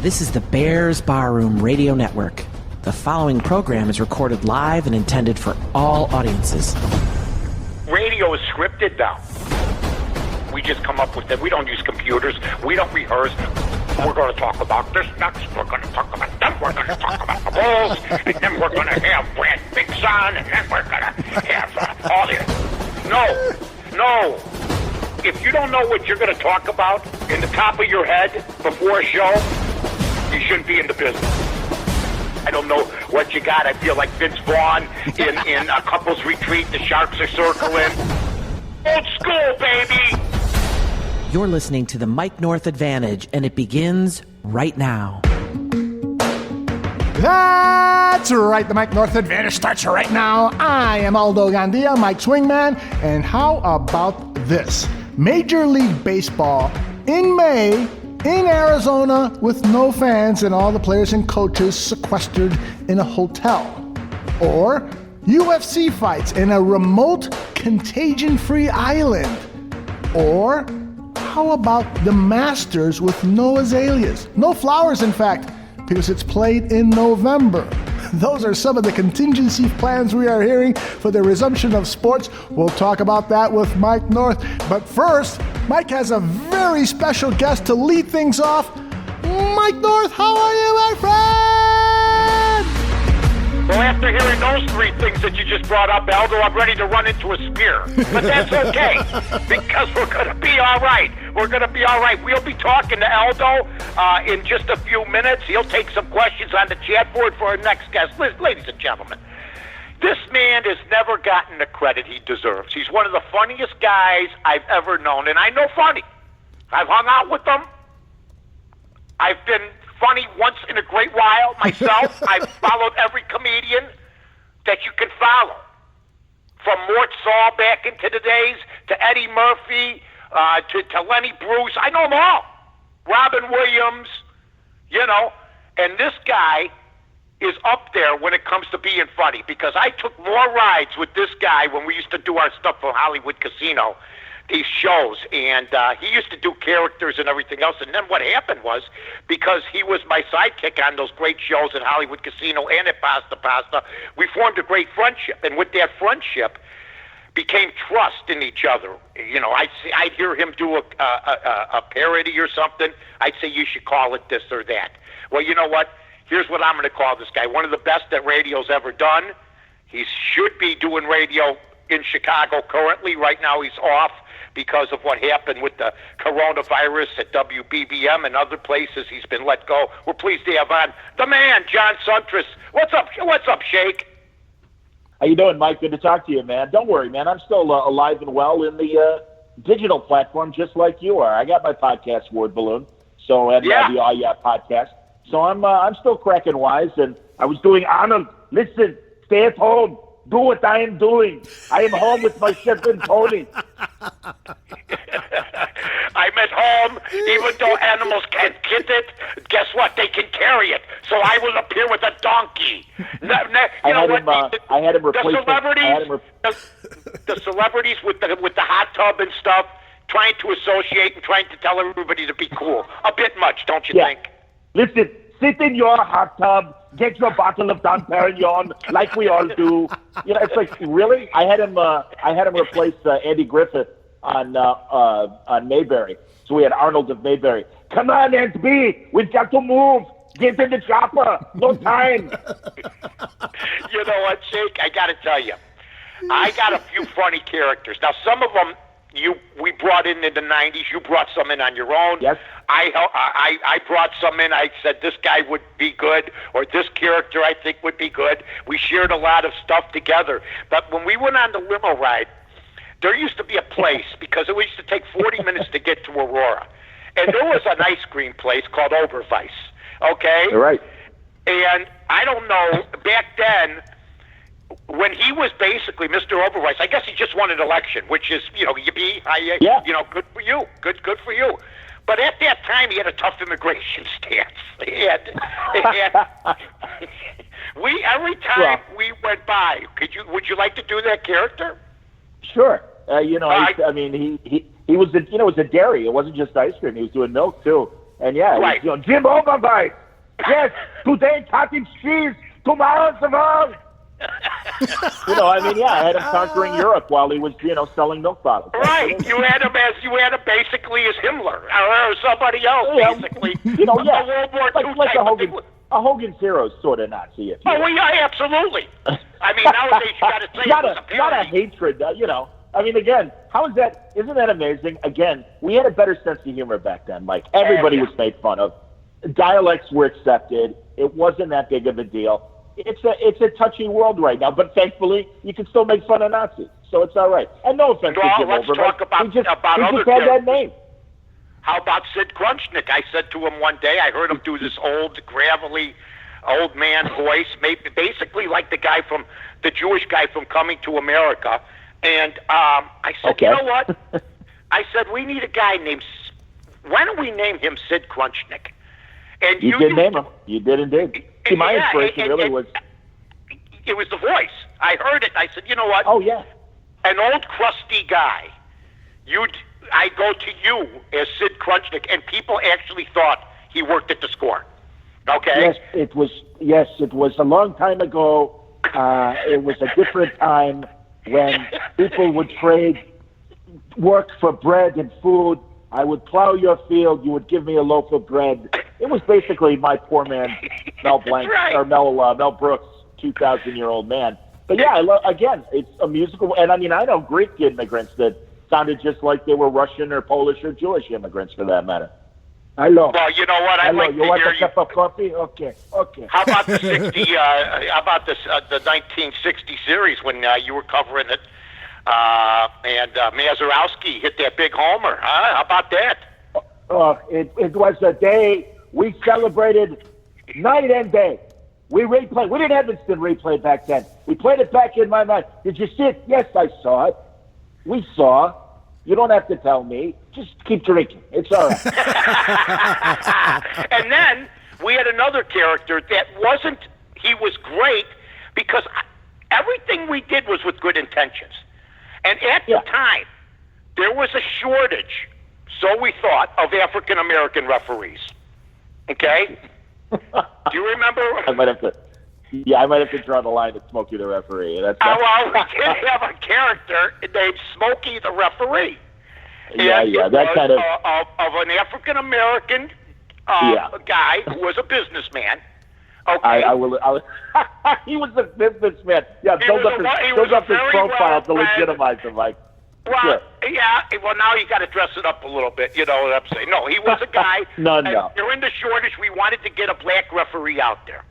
This is the Bears Barroom Radio Network. The following program is recorded live and intended for all audiences. Radio is scripted now. We just come up with it. We don't use computers. We don't rehearse. We're going to talk about this next. We're going to talk about that. We're going to talk about the Bulls. And then we're going to have Brad Bigson. And then we're going to have all this. No. If you don't know what you're going to talk about in the top of your head before a show, you shouldn't be in the business. I don't know what you got. I feel like Vince Vaughn in a couple's retreat. The Sharks are circling. Old school, baby. You're listening to the Mike North Advantage, and it begins right now. That's right. The Mike North Advantage starts right now. I am Aldo Gandia, Mike's wingman. And how about this? Major League Baseball in May in Arizona with no fans and all the players and coaches sequestered in a hotel. Or UFC fights in a remote, contagion-free island. Or how about the Masters with no azaleas? No flowers, in fact, because it's played in November. Those are some of the contingency plans we are hearing for the resumption of sports. We'll talk about that with Mike North. But first, Mike has a very special guest to lead things off. Mike North, how are you, my friend? Well, after hearing those three things that you just brought up, Aldo, I'm ready to run into a spear. But that's okay, because we're going to be all right. We're going to be all right. We'll be talking to Aldo in just a few minutes. He'll take some questions on the chat board for our next guest. Ladies and gentlemen, this man has never gotten the credit he deserves. He's one of the funniest guys I've ever known, and I know funny. I've hung out with him. I've been funny once in a great while myself. I've followed every comedian that you can follow, from Mort Saul back into the days to Eddie Murphy to Lenny Bruce. I know them all. Robin Williams, and this guy is up there when it comes to being funny, because I took more rides with this guy when we used to do our stuff for Hollywood Casino, these shows, and he used to do characters and everything else. And then what happened was, because he was my sidekick on those great shows at Hollywood Casino and at Pasta, we formed a great friendship, and with that friendship became trust in each other. I'd hear him do a parody or something. I'd say, you should call it this or that. Well, you know what? Here's what I'm going to call this guy. One of the best that radio's ever done. He should be doing radio in Chicago currently. Right now he's off because of what happened with the coronavirus at WBBM and other places. He's been let go. We're pleased to have on the man, John Siuntres. What's up, Shake? How you doing, Mike? Good to talk to you, man. Don't worry, man. I'm still alive and well in the digital platform, just like you are. I got my podcast, Word Balloon, the All Yeah podcast. So I'm still cracking wise, and I was doing Arnold. Listen, stay at home. Do what I am doing. I am home with my chef and pony. I'm at home, even though animals can't get it. Guess what? They can carry it. So I will appear with a donkey. I had him replace the celebrities with the hot tub and stuff, trying to associate and trying to tell everybody to be cool. A bit much, don't you think? Listen, sit in your hot tub, get your bottle of Dom Perignon, like we all do. It's like, really? I had him replace Andy Griffith on Mayberry. So we had Arnold of Mayberry. Come on, Aunt B, we've got to move. Get in the chopper. No time. You know what, Jake? I got to tell you, I got a few funny characters. Now, some of them we brought in the 90s. You brought some in on your own. Yes. I brought some in. I said this guy would be good, or this character I think would be good. We shared a lot of stuff together. But when we went on the limo ride, there used to be a place, because it used to take 40 minutes to get to Aurora. And there was an ice cream place called Oberweis. Okay? You're right. And I don't know, back then, when he was basically Mr. Oberweis, I guess he just won an election, which is, good for you. Good for you. But at that time, he had a tough immigration stance. Every time we went by, would you like to do that character? Sure. He was a dairy. It wasn't just ice cream. He was doing milk too. And yeah, it Right. was, Jim Overbite. Yes, today cottage cheese, tomorrow Savon. I had him conquering Europe while he was, selling milk bottles. Right, you had him basically as Himmler or somebody else, basically. Yeah, a World War II like type a Hogan's Heroes sort of Nazi. If you will. well, yeah, absolutely. I mean, nowadays you got to say not it was a not a parody. hatred. I mean, again, how is that? Isn't that amazing? Again, we had a better sense of humor back then. Like everybody was made fun of. Dialects were accepted. It wasn't that big of a deal. It's a touchy world right now, but thankfully you can still make fun of Nazis, so it's all right. And no offense to Jim Let's Overbite. talk about he just other had that characters. name. How about Sid Krunchnik? I said to him one day, I heard him do this old, gravelly, old man voice, basically like the Jewish guy from Coming to America. And I said, Okay. You know what? I said, we need a guy named, why don't we name him Sid Krunchnik? And You did name him. You did indeed. See, my inspiration really was... It was the voice. I heard it. I said, you know what? Oh, yeah. An old crusty guy. I go to you as Sid Krunchnik, and people actually thought he worked at the Score. Okay? Yes, it was a long time ago. It was a different time when people would trade work for bread and food. I would plow your field. You would give me a loaf of bread. It was basically my poor man, Mel Blanc, Right. or Mel Brooks, 2,000-year-old man. But yeah, again, it's a musical. And I mean, I know Greek immigrants that sounded just like they were Russian or Polish or Jewish immigrants, for that matter. Hello. Well, you know what? I'd Hello. like You to want hear a cup of coffee? Okay. How about the 60? How about the 1960 series when you were covering it, and Mazurowski hit that big homer? How about that? It was a day we celebrated night and day. We replayed. We didn't have instant replay back then. We played it back in my mind. Did you see it? Yes, I saw it. We saw. You don't have to tell me. Just keep drinking. It's all right. And then we had another character that wasn't. He was great because everything we did was with good intentions. And at the time, there was a shortage, so we thought, of African American referees. Okay? Do you remember? I might have to draw the line at Smokey the referee. Well, we did have a character named Smokey the referee. That kind of an African American guy who was a businessman. Okay. He was a businessman. Yeah, build up his profile to legitimize him, Mike. Well, sure. Yeah. Well, now you got to dress it up a little bit. You know what I'm saying? No, he was a guy. No. During the shortage, we wanted to get a black referee out there.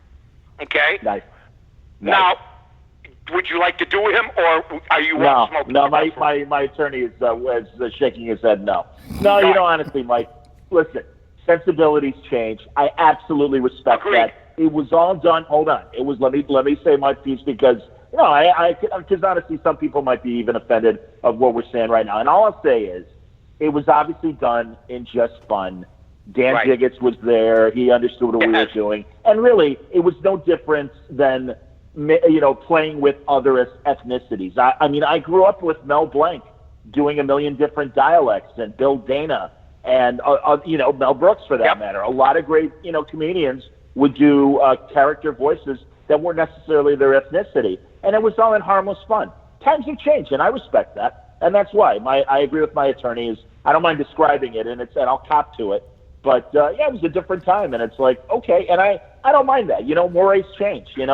Okay. Nice. Now, would you like to do him, or are you smoking? No. My attorney is shaking his head. No. Honestly, Mike. Listen, sensibilities change. I absolutely respect that. It was all done. Hold on. It was. Let me say my piece because. Because honestly, some people might be even offended of what we're saying right now. And all I'll say is, it was obviously done in just fun. Dan Jiggets was there. He understood what we were doing. And really, it was no different than, playing with other ethnicities. I grew up with Mel Blanc doing a million different dialects, and Bill Dana, and, Mel Brooks, for that matter. A lot of great, comedians would do character voices that weren't necessarily their ethnicity. And it was all in harmless fun. Times have changed, and I respect that. And that's why I agree with my attorney. I don't mind describing it, and I'll cop to it. But, it was a different time, and it's like, okay, and I don't mind that. Mores change. We had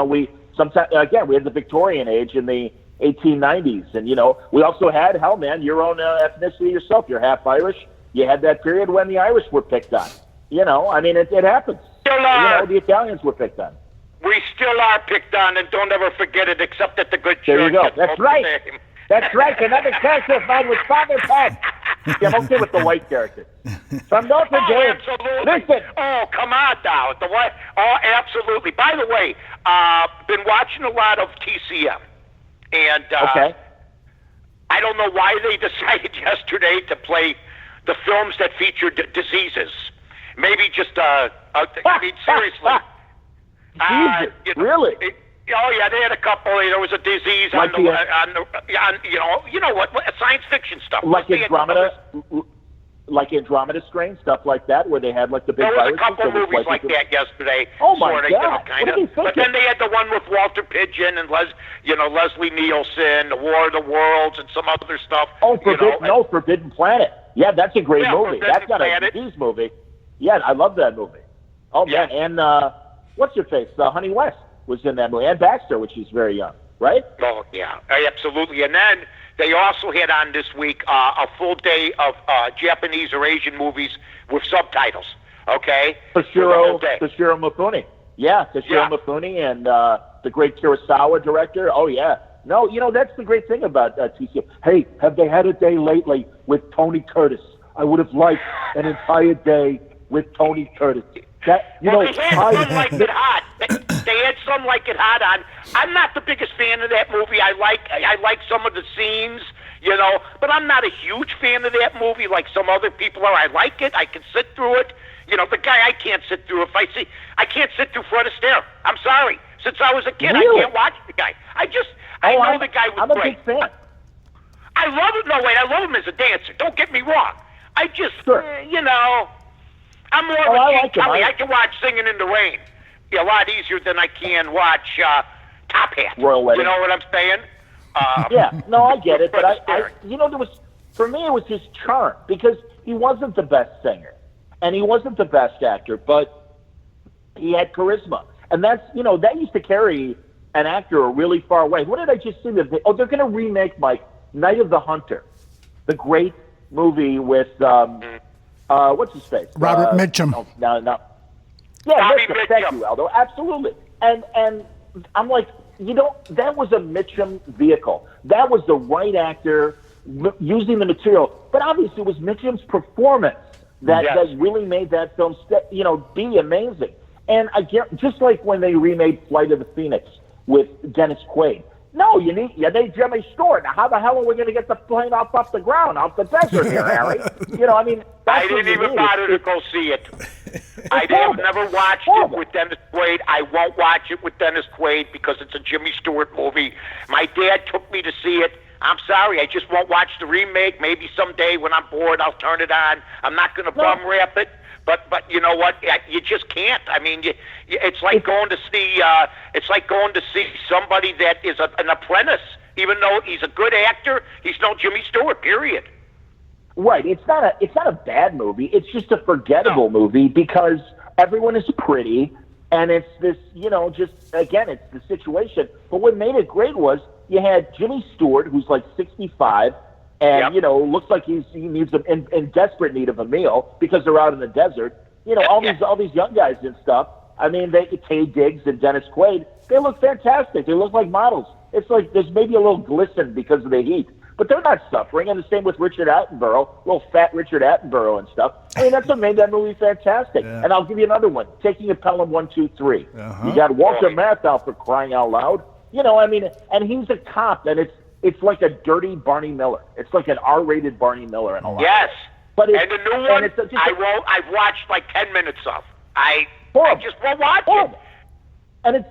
the Victorian age in the 1890s, and, we also had, hell, man, your own ethnicity yourself. You're half Irish. You had that period when the Irish were picked on. It happens. The Italians were picked on. We still are picked on, and don't ever forget it, except at the good church. There you go. That's right. That's right. Another character of mine was Father Pat. Yeah, I'm okay with the white character. From North and John. Absolutely. Listen. Oh, come on now. The white. Oh, absolutely. By the way, been watching a lot of TCM, and I don't know why they decided yesterday to play the films that featured diseases. Maybe just I mean, seriously. Really? They had a couple. There was a disease like on science fiction stuff. Like Andromeda? like Andromeda Strain, stuff like that, where they had like the big There was a viruses couple that movies like that yesterday. Oh my sorta, God! Kind What are of. they But then they had the one with Walter Pidgeon and Leslie Nielsen, The War of the Worlds, and some other stuff. Oh, Forbidden Planet. Yeah, that's a great movie. That's got a disease movie. Yeah, I love that movie. Oh man, and what's your face? Honey West was in that movie, and Baxter, which is very young, right? Oh yeah, absolutely. And then they also had on this week a full day of Japanese or Asian movies with subtitles. Okay, Toshiro Mifune. Yeah, Mifune and the great Kurosawa director. Oh yeah. No, that's the great thing about TCM. Hey, have they had a day lately with Tony Curtis? I would have liked an entire day with Tony Curtis. They had some like it hot. They had some like it hot on. I'm not the biggest fan of that movie. I like some of the scenes, but I'm not a huge fan of that movie like some other people are. I like it. I can sit through it. The guy I can't sit through. I can't sit through Fred Astaire. I'm sorry. Since I was a kid, really? I can't watch the guy. I know the guy was great. I'm a big fan. I love it. No, wait, I love him as a dancer. Don't get me wrong. I just, I'm more of a Gene Kelly. I can watch Singing in the Rain a lot easier than I can watch Top Hat. Royal Wedding. You know what I'm saying? Yeah, no, I get it. But for me, it was his charm because he wasn't the best singer and he wasn't the best actor, but he had charisma. And that's, that used to carry an actor really far away. What did I just see? They're going to remake, Night of the Hunter, the great movie with, what's his face? Robert Mitchum. No. Yeah, Mitchum. Thank you, Aldo. Absolutely. And I'm like, that was a Mitchum vehicle. That was the right actor using the material. But obviously it was Mitchum's performance that really made that film, be amazing. And again, just like when they remade Flight of the Phoenix with Dennis Quaid. No, you need Jimmy Stewart. Now, how the hell are we going to get the plane off the ground, off the desert here, Harry? I didn't even bother to go see it. I have never watched it with Dennis Quaid. I won't watch it with Dennis Quaid because it's a Jimmy Stewart movie. My dad took me to see it. I'm sorry, I just won't watch the remake. Maybe someday when I'm bored, I'll turn it on. I'm not going to bum rap it. But you know what? You just can't. I mean, it's like going to see. It's like going to see somebody that is an apprentice. Even though he's a good actor, he's no Jimmy Stewart. Period. Right. It's not a bad movie. It's just a forgettable movie because everyone is pretty, and it's this. It's the situation. But what made it great was you had Jimmy Stewart, who's like 65. And, looks like he needs in desperate need of a meal because they're out in the desert. All these young guys and stuff. I mean, Tay Diggs and Dennis Quaid, they look fantastic. They look like models. It's like there's maybe a little glisten because of the heat. But they're not suffering. And the same with Richard Attenborough, little fat Richard Attenborough and stuff. I mean, that's what made that movie fantastic. Yeah. And I'll give you another one. Taking a Pelham 1, 2, 3. Uh-huh. You got Walter Matthau for crying out loud. And he's a cop, and it's like a dirty Barney Miller. It's like an R-rated Barney Miller in a lot. Yes. But and the new one, I've watched like 10 minutes of. I just won't watch it. And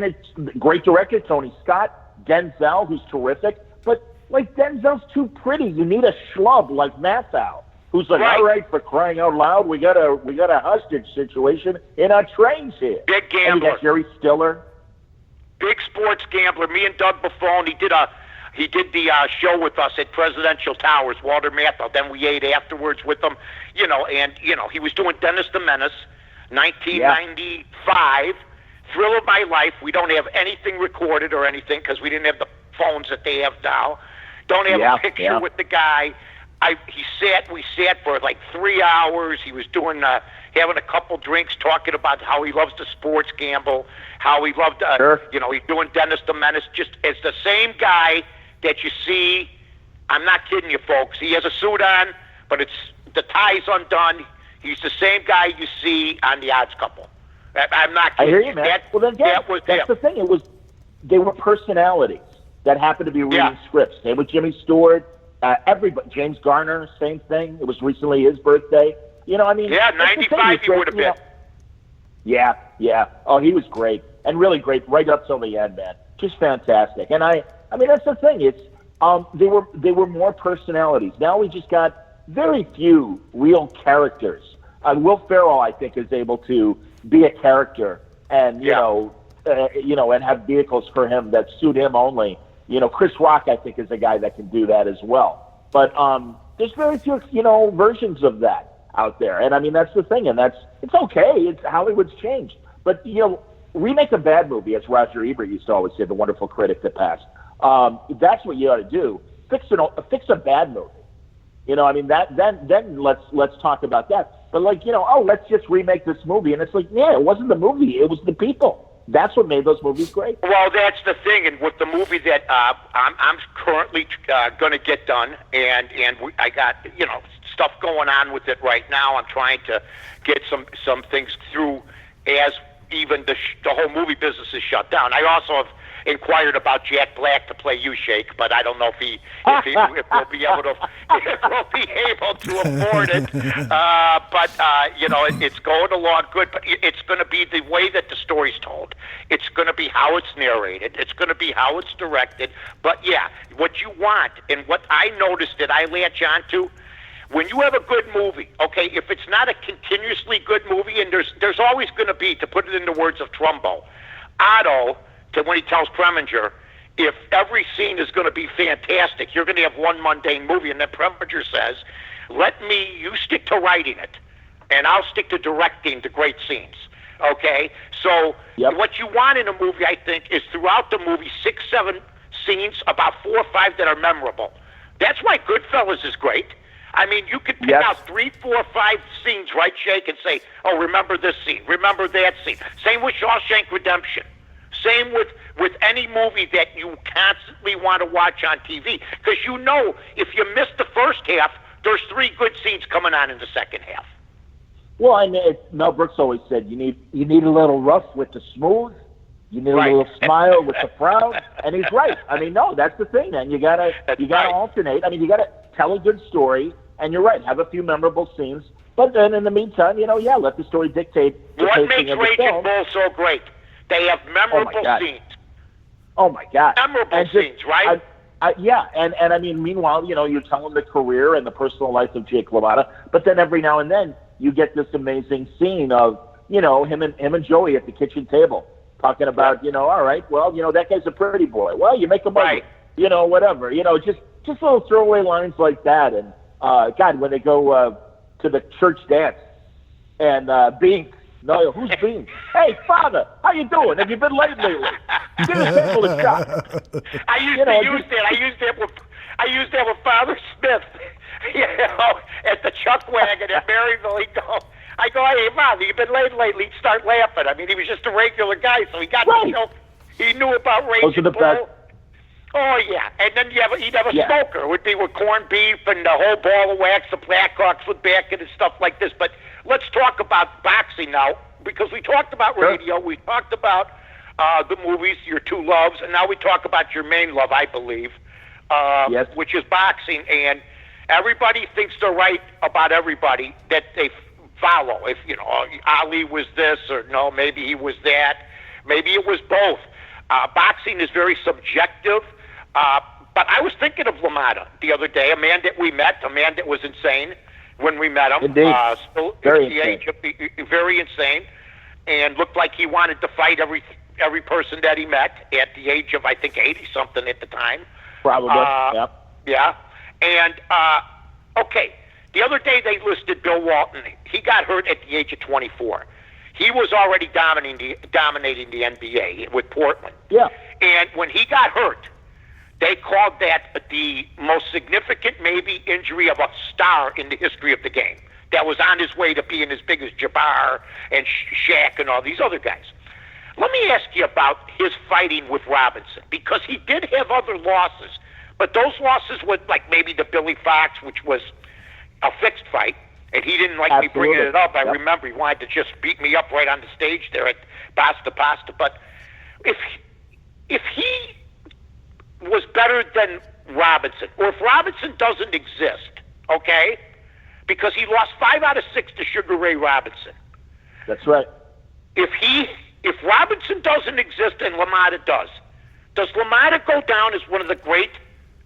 it's great director Tony Scott, Denzel, who's terrific. But like Denzel's too pretty. You need a schlub like Matthau, who's like, all right, for crying out loud, we got a hostage situation in our trains here. Big gambler. And you got Jerry Stiller. Big sports gambler. Me and Doug Buffone, he did the show with us at Presidential Towers, Walter Matthau. Then we ate afterwards with him, and he was doing Dennis the Menace, 1995, Thrill of My Life. We don't have anything recorded or anything because we didn't have the phones that they have now. Don't have a picture with the guy. We sat for like 3 hours. He was doing, having a couple drinks, talking about how he loves to sports gamble, how he loved, he's doing Dennis the Menace, just as the same guy that you see. I'm not kidding you, folks. He has a suit on, but the tie's undone. He's the same guy you see on The Odds Couple. I'm not kidding. I hear you, man. That's the thing. They were personalities that happened to be reading scripts. Same with Jimmy Stewart. Everybody, James Garner, same thing. It was recently his birthday. 95 he would have been. Yeah. Oh, he was great and really great right up till the end, man. Just fantastic. And I mean that's the thing. It's they were more personalities. Now we just got very few real characters. Will Ferrell, I think, is able to be a character and, you know, and have vehicles for him that suit him only. You know, Chris Rock, I think, is a guy that can do that as well. But there's very few, versions of that out there. And, I mean, that's the thing. And it's okay. Hollywood's changed. But, remake a bad movie, as Roger Ebert used to always say, the wonderful critic that passed. That's what you ought to do. Fix a bad movie. Then let's talk about that. But let's just remake this movie. And it's like, yeah, it wasn't the movie. It was the people. That's what made those movies great. Well, that's the thing. And with the movie that I'm currently going to get done, and I got, stuff going on with it right now. I'm trying to get some things through as even the whole movie business is shut down. I also have inquired about Jack Black to play U-Shake, but I don't know if we'll be able to afford it. It's going along good. But it's going to be the way that the story's told. It's going to be how it's narrated. It's going to be how it's directed. But yeah, what you want and what I noticed that I latch onto. When you have a good movie, okay, if it's not a continuously good movie, and there's always going to be, to put it in the words of Trumbo, Otto, when he tells Preminger, if every scene is going to be fantastic, you're going to have one mundane movie. And then Preminger says, you stick to writing it, and I'll stick to directing the great scenes, okay? So What you want in a movie, I think, is throughout the movie 6, 7 scenes, about 4 or 5 that are memorable. That's why Goodfellas is great. I mean, you could pick out 3, 4, 5 scenes, right, Shake, and say, oh, remember this scene, remember that scene. Same with Shawshank Redemption. Same with any movie that you constantly want to watch on TV. Because if you miss the first half, there's 3 good scenes coming on in the second half. Well, I mean, Mel Brooks always said you need a little rough with the smooth. You need a little smile with the frown. And he's right. I mean, no, that's the thing, man. You gotta alternate. I mean, you gotta tell a good story. And you're right, have a few memorable scenes. But then in the meantime, let the story dictate the what pacing makes of the Raging film. Bull so great? They have memorable scenes. Oh, my God. Memorable scenes, right? And I mean, meanwhile, you're telling the career and the personal life of Jake LaMotta. But then every now and then, you get this amazing scene of, him and Joey at the kitchen table talking about, all right, well, that guy's a pretty boy. Well, you make him ugly. Whatever. Just little throwaway lines like that. And, God, when they go to the church dance and Beans, who's Beans? Hey, Father, how you doing? Have you been late lately? Give his table a shot. I used that with Father Smith, at the Chuck Wagon at Maryville. I go, hey, Father, you've been late lately. He'd start laughing. I mean, he was just a regular guy, so he got the joke. He knew about Raging Bull. Best. Oh, yeah. And then he'd have a smoker. It would be with corned beef and the whole ball of wax, the Blackhawks would back it and stuff like this. But let's talk about boxing now, because we talked about radio, we talked about the movies, your 2 loves, and now we talk about your main love, I believe, which is boxing. And everybody thinks they're right about everybody that they follow. If, Ali was this, or no, maybe he was that. Maybe it was both. Boxing is very subjective. But I was thinking of LaMotta the other day, a man that we met, a man that was insane when we met him. Indeed. Still very at the age of very insane, and looked like he wanted to fight every person that he met at the age of, I think, 80-something at the time. Probably, Yeah. And, okay, the other day they listed Bill Walton. He got hurt at the age of 24. He was already dominating the NBA with Portland. Yeah. And when he got hurt, they called that the most significant maybe injury of a star in the history of the game. That was on his way to being as big as Jabbar and Shaq and all these other guys. Let me ask you about his fighting with Robinson, because he did have other losses, but those losses were like maybe the Billy Fox, which was a fixed fight, and he didn't like me bringing it up. I remember he wanted to just beat me up right on the stage there at Basta Pasta. But if he was better than Robinson, or if Robinson doesn't exist, okay, because he lost 5 out of 6 to Sugar Ray Robinson. That's right. If Robinson doesn't exist and LaMotta does LaMotta go down as one of the great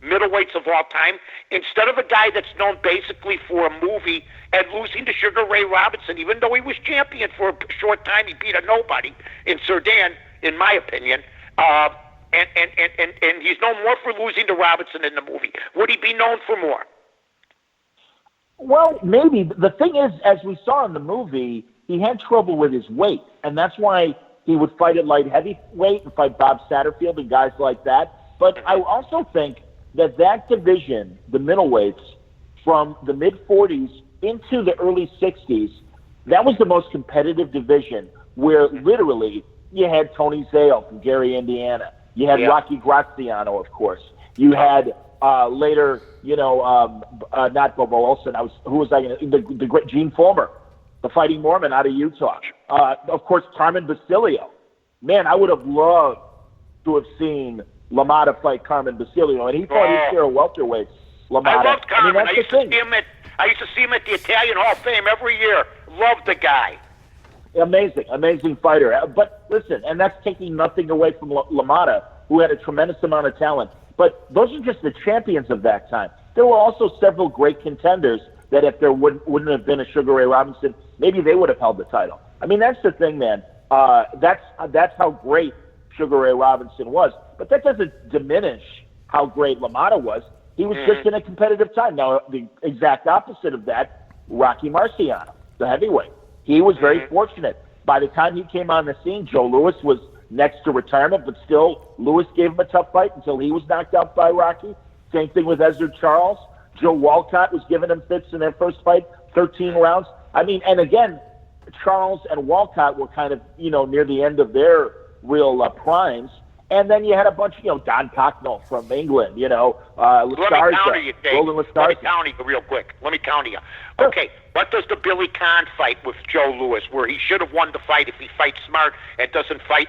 middleweights of all time, instead of a guy that's known basically for a movie and losing to Sugar Ray Robinson, even though he was champion for a short time, he beat a nobody in Sudan, in my opinion. And he's known more for losing to Robinson in the movie. Would he be known for more? Well, maybe. The thing is, as we saw in the movie, he had trouble with his weight, and that's why he would fight at light heavyweight and fight Bob Satterfield and guys like that. But I also think that division, the middleweights, from the mid-40s into the early 60s, that was the most competitive division where literally you had Tony Zale from Gary, Indiana. You had Rocky Graziano, of course. You had later, not Bobo Olsen. The great Gene Fulmer, the Fighting Mormon out of Utah. Of course, Carmen Basilio. Man, I would have loved to have seen LaMotta fight Carmen Basilio, and he fought his share of welterweights. LaMotta. I loved Carmen. I used to see him at the Italian Hall of Fame every year. Loved the guy. Amazing fighter. But listen, and that's taking nothing away from LaMotta, who had a tremendous amount of talent. But those are just the champions of that time. There were also several great contenders that if there wouldn't have been a Sugar Ray Robinson, maybe they would have held the title. I mean, that's the thing, man. That's how great Sugar Ray Robinson was. But that doesn't diminish how great LaMotta was. He was just in a competitive time. Now, the exact opposite of that, Rocky Marciano, the heavyweight. He was very fortunate. By the time he came on the scene, Joe Louis was next to retirement, but still, Louis gave him a tough fight until he was knocked out by Rocky. Same thing with Ezra Charles. Joe Walcott was giving him fits in their first fight, 13 rounds. I mean, and again, Charles and Walcott were kind of, near the end of their real primes. And then you had a bunch of, Don Cocknell from England, Roland Let me counter you real quick. Let me counter you. Sure. Okay, what does the Billy Conn fight with Joe Louis, where he should have won the fight if he fights smart and doesn't fight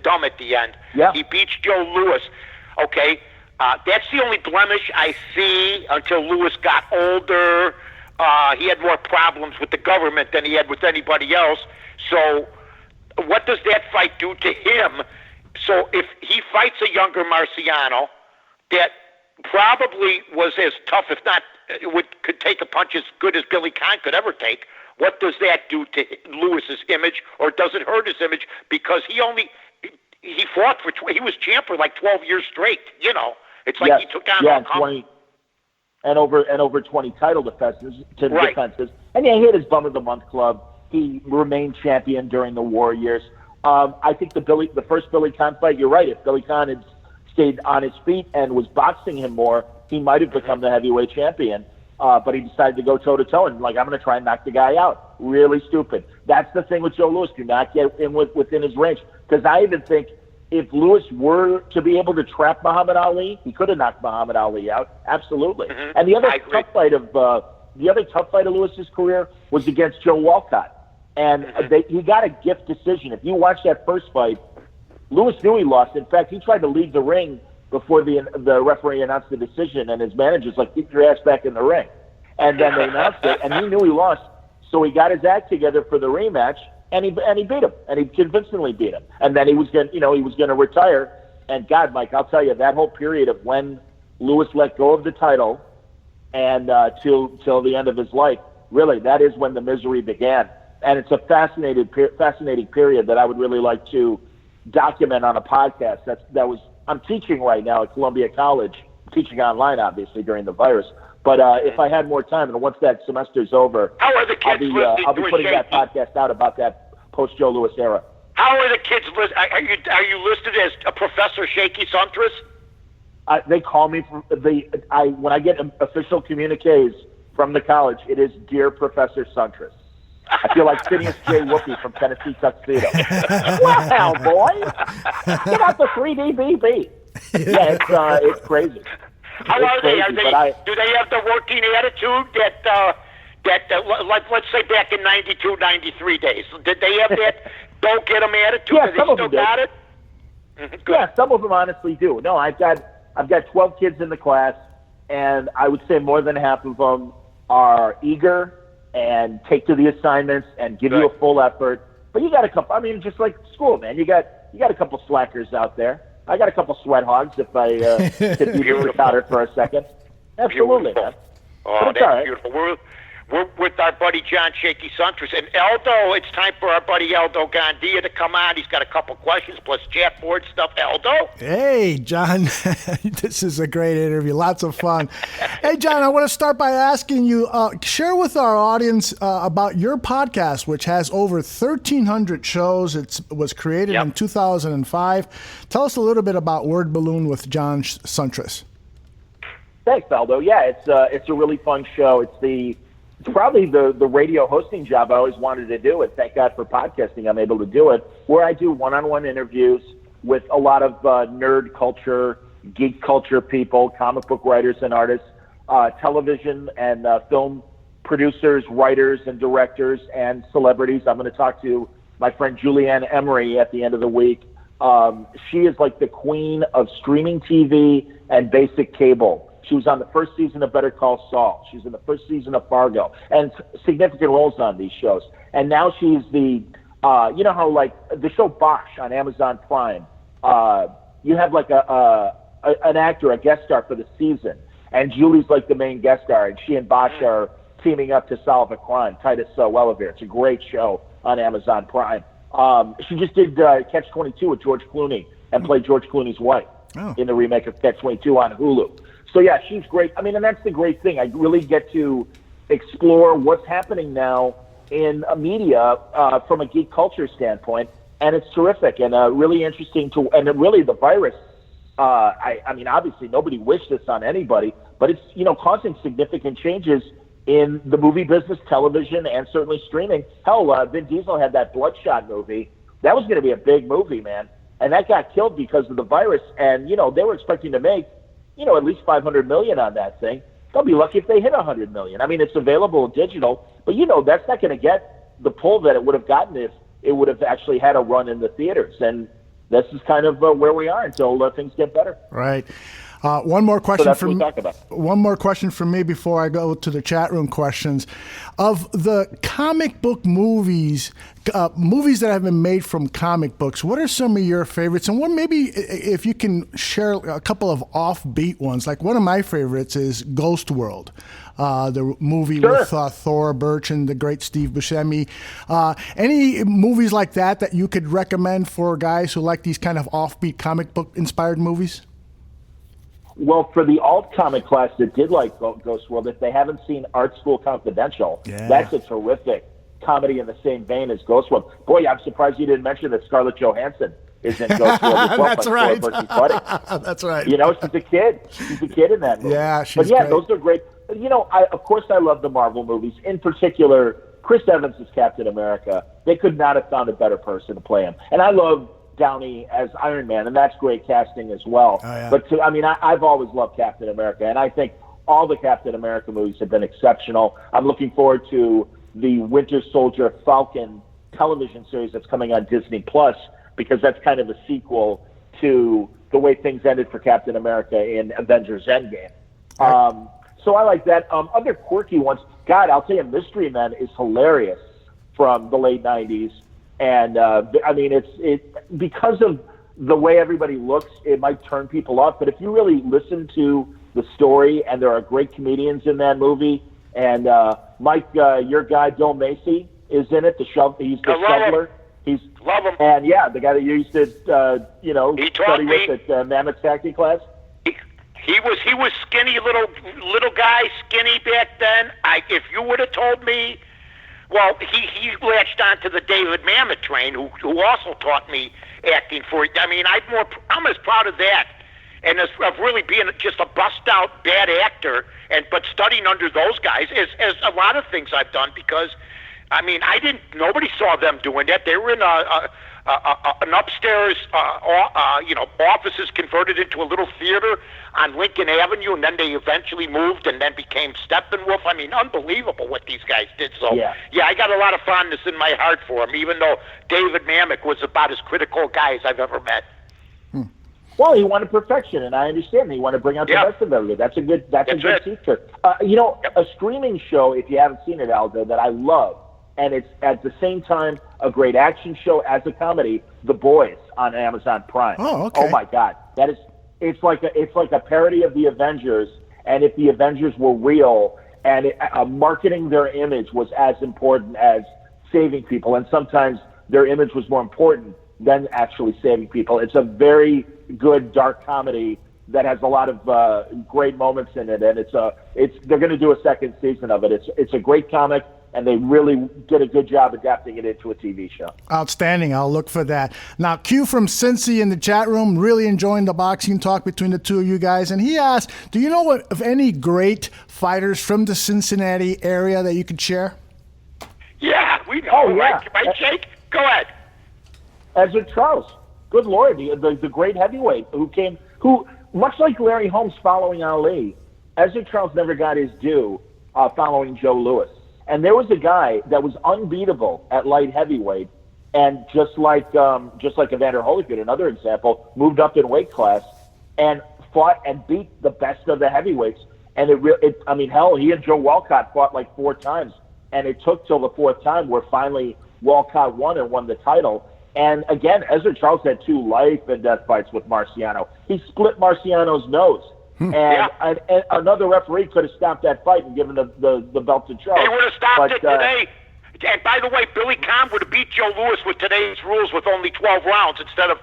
dumb at the end? Yeah. He beats Joe Louis. Okay, that's the only blemish I see until Louis got older. He had more problems with the government than he had with anybody else. So what does that fight do to him? So if he fights a younger Marciano that probably was as tough, if not could take a punch as good as Billy Conn could ever take, what does that do to Lewis's image, or does it hurt his image? Because he fought he was champ for like 12 years straight. It's like he took down 20 and over 20 title defenses. And he hit his bum of the month club. He remained champion during the war years. I think the first Billy Conn fight, you're right. If Billy Conn had stayed on his feet and was boxing him more, he might have become the heavyweight champion. But he decided to go toe-to-toe and, I'm going to try and knock the guy out. Really stupid. That's the thing with Joe Louis. Do not get in within his range. Because I even think if Louis were to be able to trap Muhammad Ali, he could have knocked Muhammad Ali out. Absolutely. And the other tough fight of Lewis's career was against Joe Walcott. And he got a gift decision. If you watch that first fight, Louis knew he lost. In fact, he tried to leave the ring before the referee announced the decision, and his manager's like, "Get your ass back in the ring." And then they announced it, and he knew he lost. So he got his act together for the rematch, and he beat him, and he convincingly beat him. And then he was going to retire. And God, Mike, I'll tell you, that whole period of when Louis let go of the title and till the end of his life, really, that is when the misery began. And it's a fascinating period that I would really like to document on a podcast. I'm teaching right now at Columbia College, teaching online, obviously, during the virus. But if I had more time, and once that semester's over, I'll be putting that podcast out about that post-Joe Louis era. How are the kids listed? Are you listed as a Professor Shaky Siuntres? They call me when I get official communiques from the college, it is Dear Professor Siuntres. I feel like Phineas J. Whoopi from Tennessee Tuxedo. Well, boy, get out the 3D BB. Yeah, it's crazy. How are they? Do they have the working attitude that let's say back in 92, 93 days? Did they have that don't get them attitude? Yeah, they still got it? Yeah, some of them honestly do. No, I've got 12 kids in the class, and I would say more than half of them are eager and take to the assignments and give you a full effort. But you got a couple. I mean, just like school, man. You got a couple slackers out there. I got a couple sweat hogs if I could be the for a second. Absolutely, beautiful. Man. Oh, that's beautiful. We're with our buddy John Shaky Siuntres. And Aldo, it's time for our buddy Aldo Gandia to come on. He's got a couple questions plus chat board stuff. Aldo? Hey, John. This is a great interview. Lots of fun. Hey, John, I want to start by asking you, share with our audience about your podcast, which has over 1,300 shows. It was created in 2005. Tell us a little bit about Word Balloon with John Siuntres. Thanks, Aldo. Yeah, it's a really fun show. It's probably the radio hosting job I always wanted to do, and thank God for podcasting I'm able to do it, where I do one-on-one interviews with a lot of nerd culture, geek culture people, comic book writers and artists, television and film producers, writers and directors, and celebrities. I'm going to talk to my friend Julianne Emery at the end of the week. She is like the queen of streaming TV and basic cable. She was on the first season of Better Call Saul. She's in the first season of Fargo, and significant roles on these shows. And now she's the, you know how like the show Bosch on Amazon Prime, you have like an actor, a guest star for the season, and Julie's like the main guest star, and she and Bosch are teaming up to solve a crime. Titus Welliver. It's a great show on Amazon Prime. She just did Catch-22 with George Clooney and played George Clooney's wife in the remake of Catch-22 on Hulu. So, yeah, she's great. I mean, and that's the great thing. I really get to explore what's happening now in media from a geek culture standpoint, and it's terrific and really interesting and really the virus, I mean, obviously nobody wished this on anybody, but it's, causing significant changes in the movie business, television, and certainly streaming. Hell, Vin Diesel had that Bloodshot movie. That was going to be a big movie, man, and that got killed because of the virus, and, they were expecting to make at least $500 million on that thing. They'll be lucky if they hit $100 million. I mean, it's available digital, but that's not going to get the pull that it would have gotten if it would have actually had a run in the theaters. And this is kind of where we are until things get better. Right. One more question from me before I go to the chat room questions. Of the comic book movies, movies that have been made from comic books, what are some of your favorites? And one, maybe if you can share a couple of offbeat ones. Like one of my favorites is Ghost World, the movie with Thora Birch and the great Steve Buscemi. Any movies like that you could recommend for guys who like these kind of offbeat comic book inspired movies? Well, for the alt comic class that did like Ghost World, if they haven't seen Art School Confidential, that's a terrific comedy in the same vein as Ghost World. Boy, I'm surprised you didn't mention that Scarlett Johansson is in Ghost World as well. That's right. That's right. She's a kid. She's a kid in that movie. Yeah, she's great. Those are great. Of course I love the Marvel movies. In particular, Chris Evans as Captain America. They could not have found a better person to play him. And I love Downey as Iron Man, and that's great casting as well. But I've always loved Captain America, and I think all the Captain America movies have been exceptional. I'm looking forward to the Winter Soldier Falcon television series that's coming on Disney Plus, because that's kind of a sequel to the way things ended for Captain America in Avengers Endgame. So I like that. Other quirky ones, God, I'll tell you, Mystery Men is hilarious from the late 90s. And, it's because of the way everybody looks, it might turn people off. But if you really listen to the story, and there are great comedians in that movie, and Mike, your guy, Bill Macy, is in it. He's the shoveler. Love him. And, the guy that you used to, study with at Mammoth's acting class. He was skinny, little guy, skinny back then. If you would have told me, well, he latched onto the David Mamet train, who also taught me acting for it. I mean, I'm as proud of that, and of really being just a bust-out bad actor, but studying under those guys as a lot of things I've done, because, nobody saw them doing that. They were in an upstairs, offices converted into a little theater on Lincoln Avenue, and then they eventually moved and then became Steppenwolf. Unbelievable what these guys did. So, I got a lot of fondness in my heart for them, even though David Mamet was about as critical a guy as I've ever met. Well, he wanted perfection, and I understand. He wanted to bring out the best of everything. That's a good teacher. A streaming show, if you haven't seen it, Aldo, that I love, and it's at the same time a great action show as a comedy. The Boys on Amazon Prime. Oh, okay. Oh my God, it's like a parody of the Avengers, and if the Avengers were real, and marketing their image was as important as saving people, and sometimes their image was more important than actually saving people. It's a very good dark comedy that has a lot of great moments in it, and they're going to do a second season of it. It's a great comic, and they really did a good job adapting it into a TV show. Outstanding. I'll look for that. Now, Q from Cincy in the chat room, really enjoying the boxing talk between the two of you guys, and he asked, do you know of any great fighters from the Cincinnati area that you could share? Yeah, we know. Oh, yeah. Right, Jake? Go ahead. Ezra Charles. Good Lord, the great heavyweight who, much like Larry Holmes following Ali, Ezra Charles never got his due following Joe Louis. And there was a guy that was unbeatable at light heavyweight, and just like Evander Holyfield, another example, moved up in weight class and fought and beat the best of the heavyweights. And he and Joe Walcott fought like 4 times, and it took till the 4th time where finally Walcott won and won the title. And again, Ezra Charles had 2 life and death fights with Marciano. He split Marciano's nose. And another referee could have stopped that fight and given the belt to Charles. They would have stopped it today. And by the way, Billy Conn would have beat Joe Louis with today's rules with only 12 rounds instead of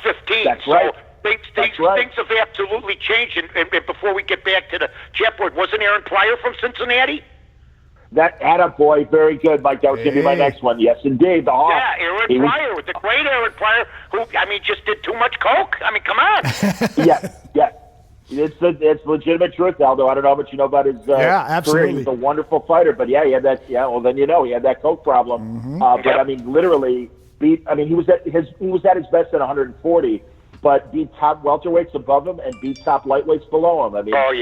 15. That's right. So things have absolutely changed. And before we get back to the chipboard, wasn't Aaron Pryor from Cincinnati? That attaboy, very good, Mike. That was going to be my next one. Yes, indeed. The Hawk. Yeah, Aaron Pryor, with the great Aaron Pryor, who, just did too much coke. Come on. Yes. It's legitimate truth, Aldo. I don't know how much you know about his absolutely. career. He's a wonderful fighter, but he had that. Yeah, well, then he had that coke problem. But literally he was at his best at 140, but beat top welterweights above him and beat top lightweights below him.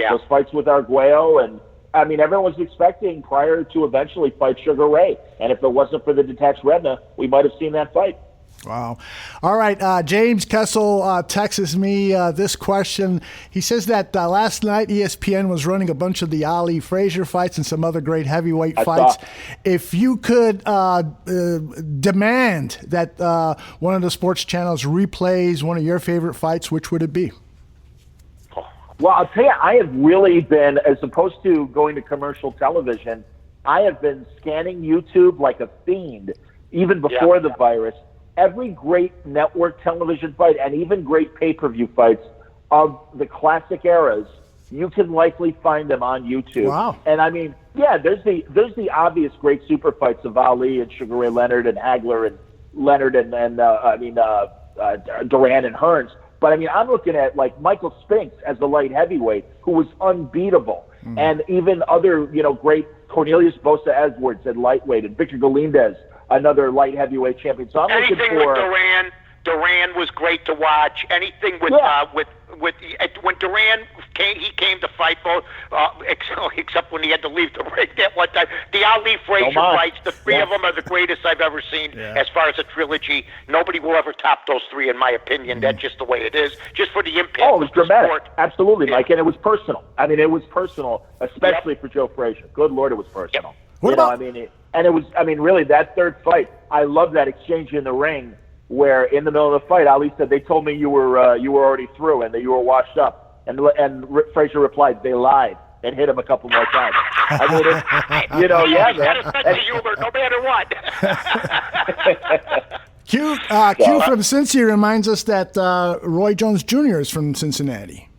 Those fights with Arguello and. Everyone was expecting Pryor to eventually fight Sugar Ray, and if it wasn't for the detached retina, we might have seen that fight. Wow. All right, James Kessel texts me this question. He says that last night ESPN was running a bunch of the Ali Frazier fights and some other great heavyweight fights. If you could demand that one of the sports channels replays one of your favorite fights, which would it be? Well, I'll tell you, I have really been, as opposed to going to commercial television, I have been scanning YouTube like a fiend, even before the virus. Every great network television fight and even great pay-per-view fights of the classic eras, you can likely find them on YouTube. Wow. And there's the obvious great super fights of Ali and Sugar Ray Leonard and Hagler and Leonard and Duran and Hearns. But I'm looking at like Michael Spinks as the light heavyweight, who was unbeatable, and even other great Cornelius Bosa Edwards at lightweight, and Victor Galindez, another light heavyweight champion. So I'm looking for with Duran was great to watch. Anything with when Duran came to fight both, except when he had to leave the ring that one time. The Ali Frazier fights, the 3 of them are the greatest I've ever seen as far as a trilogy. Nobody will ever top those 3, in my opinion. That's just the way it is. Just for the impact. Oh, it was dramatic. Sport. Absolutely, Mike, and it was personal. It was personal, especially for Joe Frazier. Good Lord, it was personal. What about? Really, that 3rd fight. I love that exchange in the ring, where in the middle of the fight, Ali said, "They told me you were already through and that you were washed up." And Frazier replied, "They lied," and hit him a couple more times. Man. Got a sense of humor, no matter what. Q from Cincy reminds us that Roy Jones Jr. is from Cincinnati.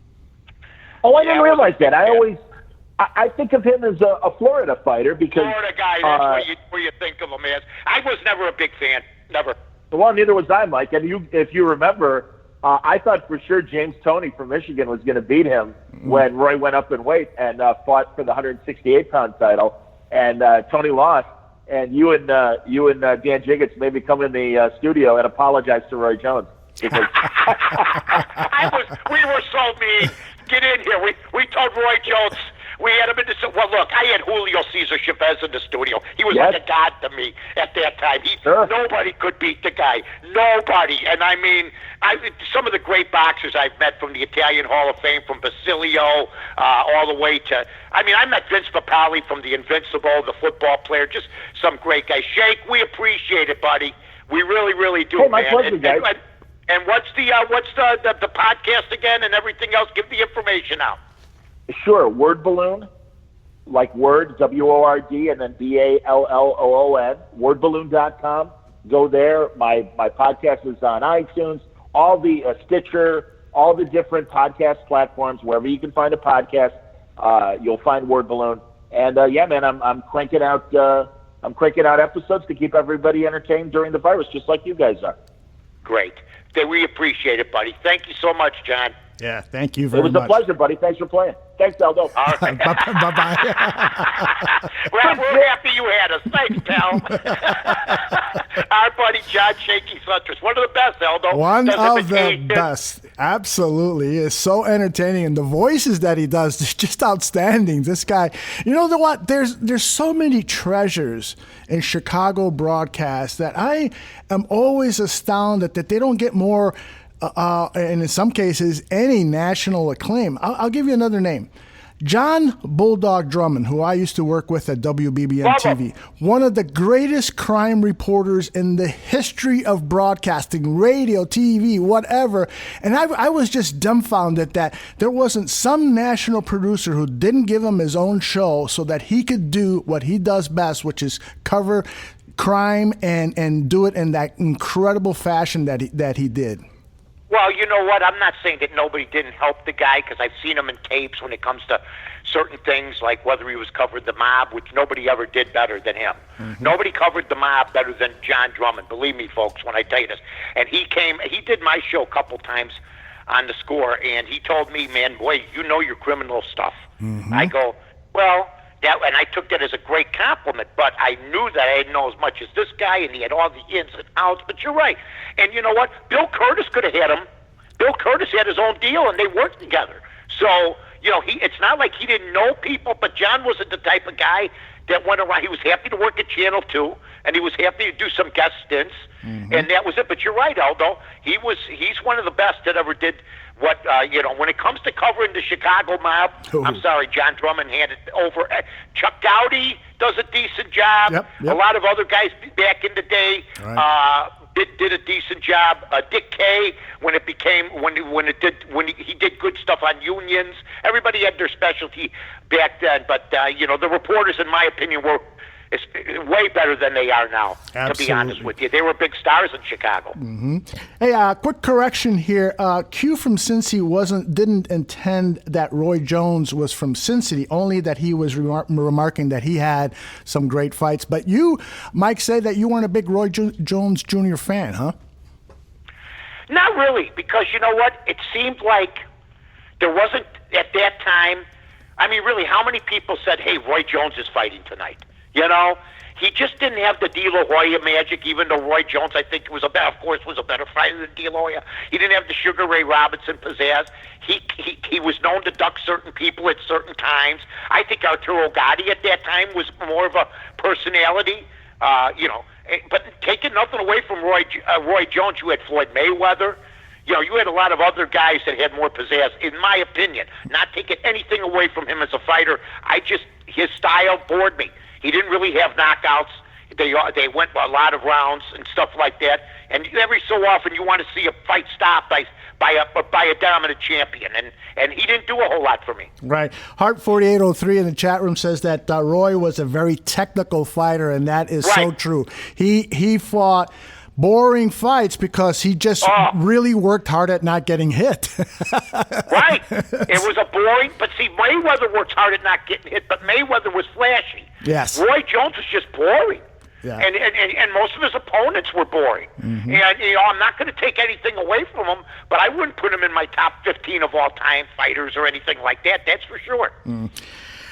Oh, I didn't realize that. I think of him as a Florida fighter because Florida guy. That's where you think of him as. I was never a big fan. Never. Well, neither was I, Mike. And if you remember, I thought for sure James Toney from Michigan was going to beat him when Roy went up in weight and fought for the 168-pound title. And Toney lost. And you and Dan Jiggets made me come in the studio and apologize to Roy Jones. Because we were so mean. Get in here. We told Roy Jones, We had him in the well. Look, I had Julio Cesar Chavez in the studio. He was Yes. like a god to me at that time. Sure. Nobody could beat the guy. Nobody. And I mean, some of the great boxers I've met from the Italian Hall of Fame, from Basilio all the way to. I mean, I met Vince Papali from the Invincible, the football player. Just some great guy. Shake, we appreciate it, buddy. We really, really do, Hey, my man. pleasure, guys. And what's the podcast again and everything else? Give the information out. Sure. Word Balloon, like word, WORD, and then BALLOON, wordballoon.com. Go there. My podcast is on iTunes, all the Stitcher, all the different podcast platforms. Wherever you can find a podcast, you'll find Word Balloon. And yeah, man, I'm cranking out episodes to keep everybody entertained during the virus, just like you guys are. Great. We appreciate it, buddy. Thank you so much, John. Yeah, thank you very much. It was a pleasure, buddy. Thanks for playing. Thanks, Aldo. All right. Bye-bye. We're happy you had us. Thanks, pal. Our buddy John Shaky Siuntres. One of the best, Aldo. One Does of the imitation. best. Absolutely. He is so entertaining. And the voices that he does is just outstanding. This guy, you know what? There's so many treasures in Chicago broadcasts that I am always astounded that they don't get more, and in some cases, any national acclaim. I'll give you another name. John Bulldog Drummond, who I used to work with at WBBM TV, one of the greatest crime reporters in the history of broadcasting, radio, TV, whatever. And I was just dumbfounded that there wasn't some national producer who didn't give him his own show so that he could do what he does best, which is cover crime and do it in that incredible fashion that he did. Well, you know what? I'm not saying that nobody didn't help the guy, because I've seen him in tapes when it comes to certain things, like whether he was covered the mob, which nobody ever did better than him. Mm-hmm. Nobody covered the mob better than John Drummond. Believe me, folks, when I tell you this. And he did my show a couple times on The Score, and he told me, man, boy, you know your criminal stuff. Mm-hmm. I go, well, and I took that as a great compliment, but I knew that I didn't know as much as this guy, and he had all the ins and outs. But you're right. And you know what? Bill Curtis could have had him. Bill Curtis had his own deal, and they worked together. So, you know, it's not like he didn't know people, but John wasn't the type of guy that went around. He was happy to work at Channel 2, and he was happy to do some guest stints, and that was it. But you're right, Aldo. He's one of the best that ever did what, when it comes to covering the Chicago mob, I'm sorry, John Drummond handed over. Chuck Dowdy does a decent job. Yep. A lot of other guys back in the day did a decent job. Dick Kay, when he did good stuff on unions. Everybody had their specialty back then, but the reporters, in my opinion, were way better than they are now. Absolutely. To be honest with you, they were big stars in Chicago. Mm-hmm. Hey, quick correction here. Q from Cincy didn't intend that Roy Jones was from Cincy, only that he was remarking that he had some great fights. But you, Mike, said that you weren't a big Roy Jones Jr. fan, huh? Not really, because you know what? It seemed like there wasn't, at that time, I mean, really, how many people said, hey, Roy Jones is fighting tonight? You know, he just didn't have the De La Hoya magic, even though Roy Jones, I think, was a better fighter than De La Hoya. He didn't have the Sugar Ray Robinson pizzazz. He was known to duck certain people at certain times. I think Arturo Gatti at that time was more of a personality, But taking nothing away from Roy Jones, you had Floyd Mayweather. You know, you had a lot of other guys that had more pizzazz, in my opinion. Not taking anything away from him as a fighter. His style bored me. He didn't really have knockouts. They went a lot of rounds and stuff like that. And every so often you want to see a fight stopped by a dominant champion. And he didn't do a whole lot for me. Right. Hart 4803 in the chat room says that Roy was a very technical fighter, and that is so true. He fought boring fights because he just really worked hard at not getting hit. Right. It was a boring, but see, Mayweather worked hard at not getting hit, but Mayweather was flashy. Yes. Roy Jones was just boring. Yeah. And most of his opponents were boring. Mm-hmm. And, I'm not going to take anything away from him, but I wouldn't put him in my top 15 of all-time fighters or anything like that. That's for sure. Mm.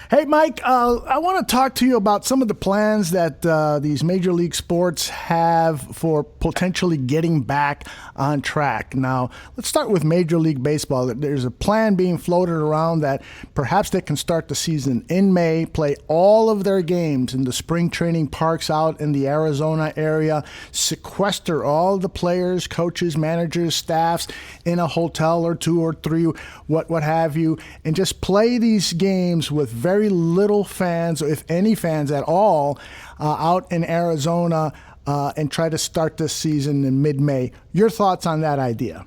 Hey, Mike, I want to talk to you about some of the plans that these major league sports have for potentially getting back on track. Now, let's start with Major League Baseball. There's a plan being floated around that perhaps they can start the season in May, play all of their games in the spring training parks out in the Arizona area, sequester all the players, coaches, managers, staffs in a hotel or two or three, what have you, and just play these games with very little fans, if any fans at all, out in Arizona and try to start this season in mid-May. Your thoughts on that idea?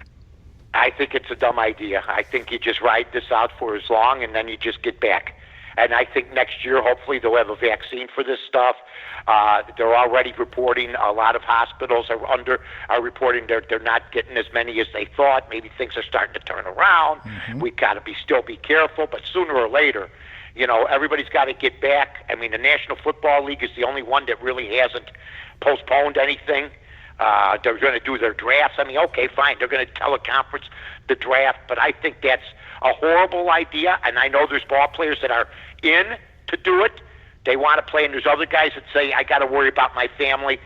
I think it's a dumb idea. I think you just ride this out for as long, and then you just get back. And I think next year, hopefully, they'll have a vaccine for this stuff. They're already reporting, a lot of hospitals are reporting they're not getting as many as they thought. Maybe things are starting to turn around. Mm-hmm. We got to still be careful, but sooner or later, everybody's got to get back. I mean, the National Football League is the only one that really hasn't postponed anything. They're going to do their drafts. I mean, okay, fine. They're going to teleconference the draft, but I think that's a horrible idea. And I know there's ball players that are in to do it. They want to play, and there's other guys that say, I got to worry about my family.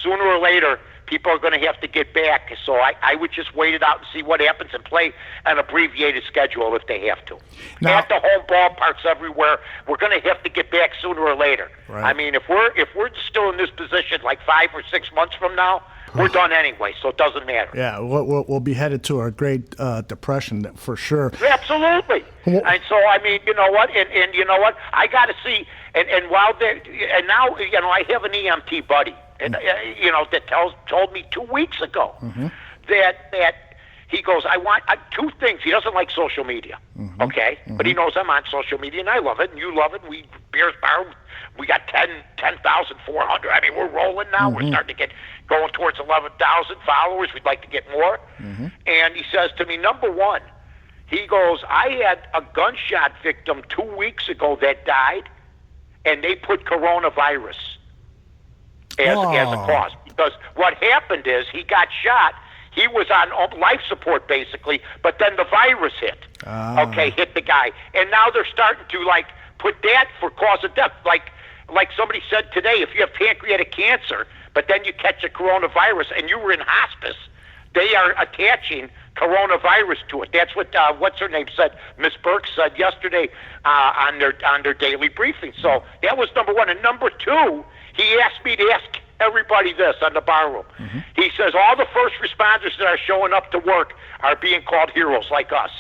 Sooner or later, people are going to have to get back. So I would just wait it out and see what happens and play an abbreviated schedule if they have to. Now, at the home ballparks everywhere, we're going to have to get back sooner or later. Right. I mean, if we're still in this position like 5 or 6 months from now, we're done anyway, so it doesn't matter. Yeah, we'll be headed to a great depression for sure. Absolutely. And so, I mean, you know what? And you know what? I got to see. And while and now, I have an EMT buddy, and that told me 2 weeks ago that he goes, I want two things. He doesn't like social media, okay? But he knows I'm on social media, and I love it, and you love it. Bears Bar, we got 10,400. I mean, we're rolling now. We're starting to get going towards 11,000 followers. We'd like to get more. And he says to me, number one, he goes, I had a gunshot victim 2 weeks ago that died, and they put coronavirus as a cause. Because what happened is he got shot. He was on life support, basically, but then the virus hit. Hit the guy. And now they're starting to, put that for cause of death. Like somebody said today, if you have pancreatic cancer, but then you catch a coronavirus and you were in hospice, they are attaching coronavirus to it. That's what what's her name said. Miss Burke said yesterday on their daily briefing. So that was number one. And number two, he asked me to ask everybody this on the bar room. He says all the first responders that are showing up to work are being called heroes like us.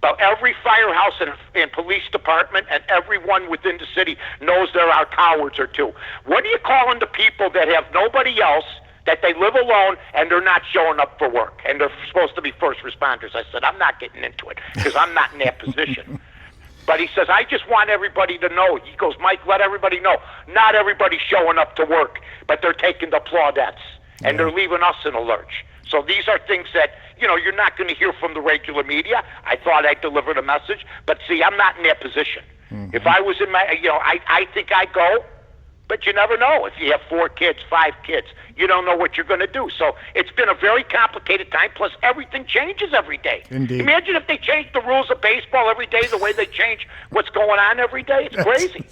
But every firehouse and police department and everyone within the city knows there are cowards or two. What are you calling the people that have nobody else, that they live alone, and they're not showing up for work, and they're supposed to be first responders? I said, I'm not getting into it because I'm not in that position. But he says, I just want everybody to know. He goes, Mike, let everybody know. Not everybody's showing up to work, but they're taking the plaudits, and they're leaving us in a lurch. So these are things that, you're not going to hear from the regular media. I thought I delivered a message, but see, I'm not in that position. If I was in my, I think I'd go, but you never know. If you have 4 kids, 5 kids, you don't know what you're going to do. So it's been a very complicated time, plus everything changes every day. Indeed. Imagine if they changed the rules of baseball every day the way they change what's going on every day. It's crazy.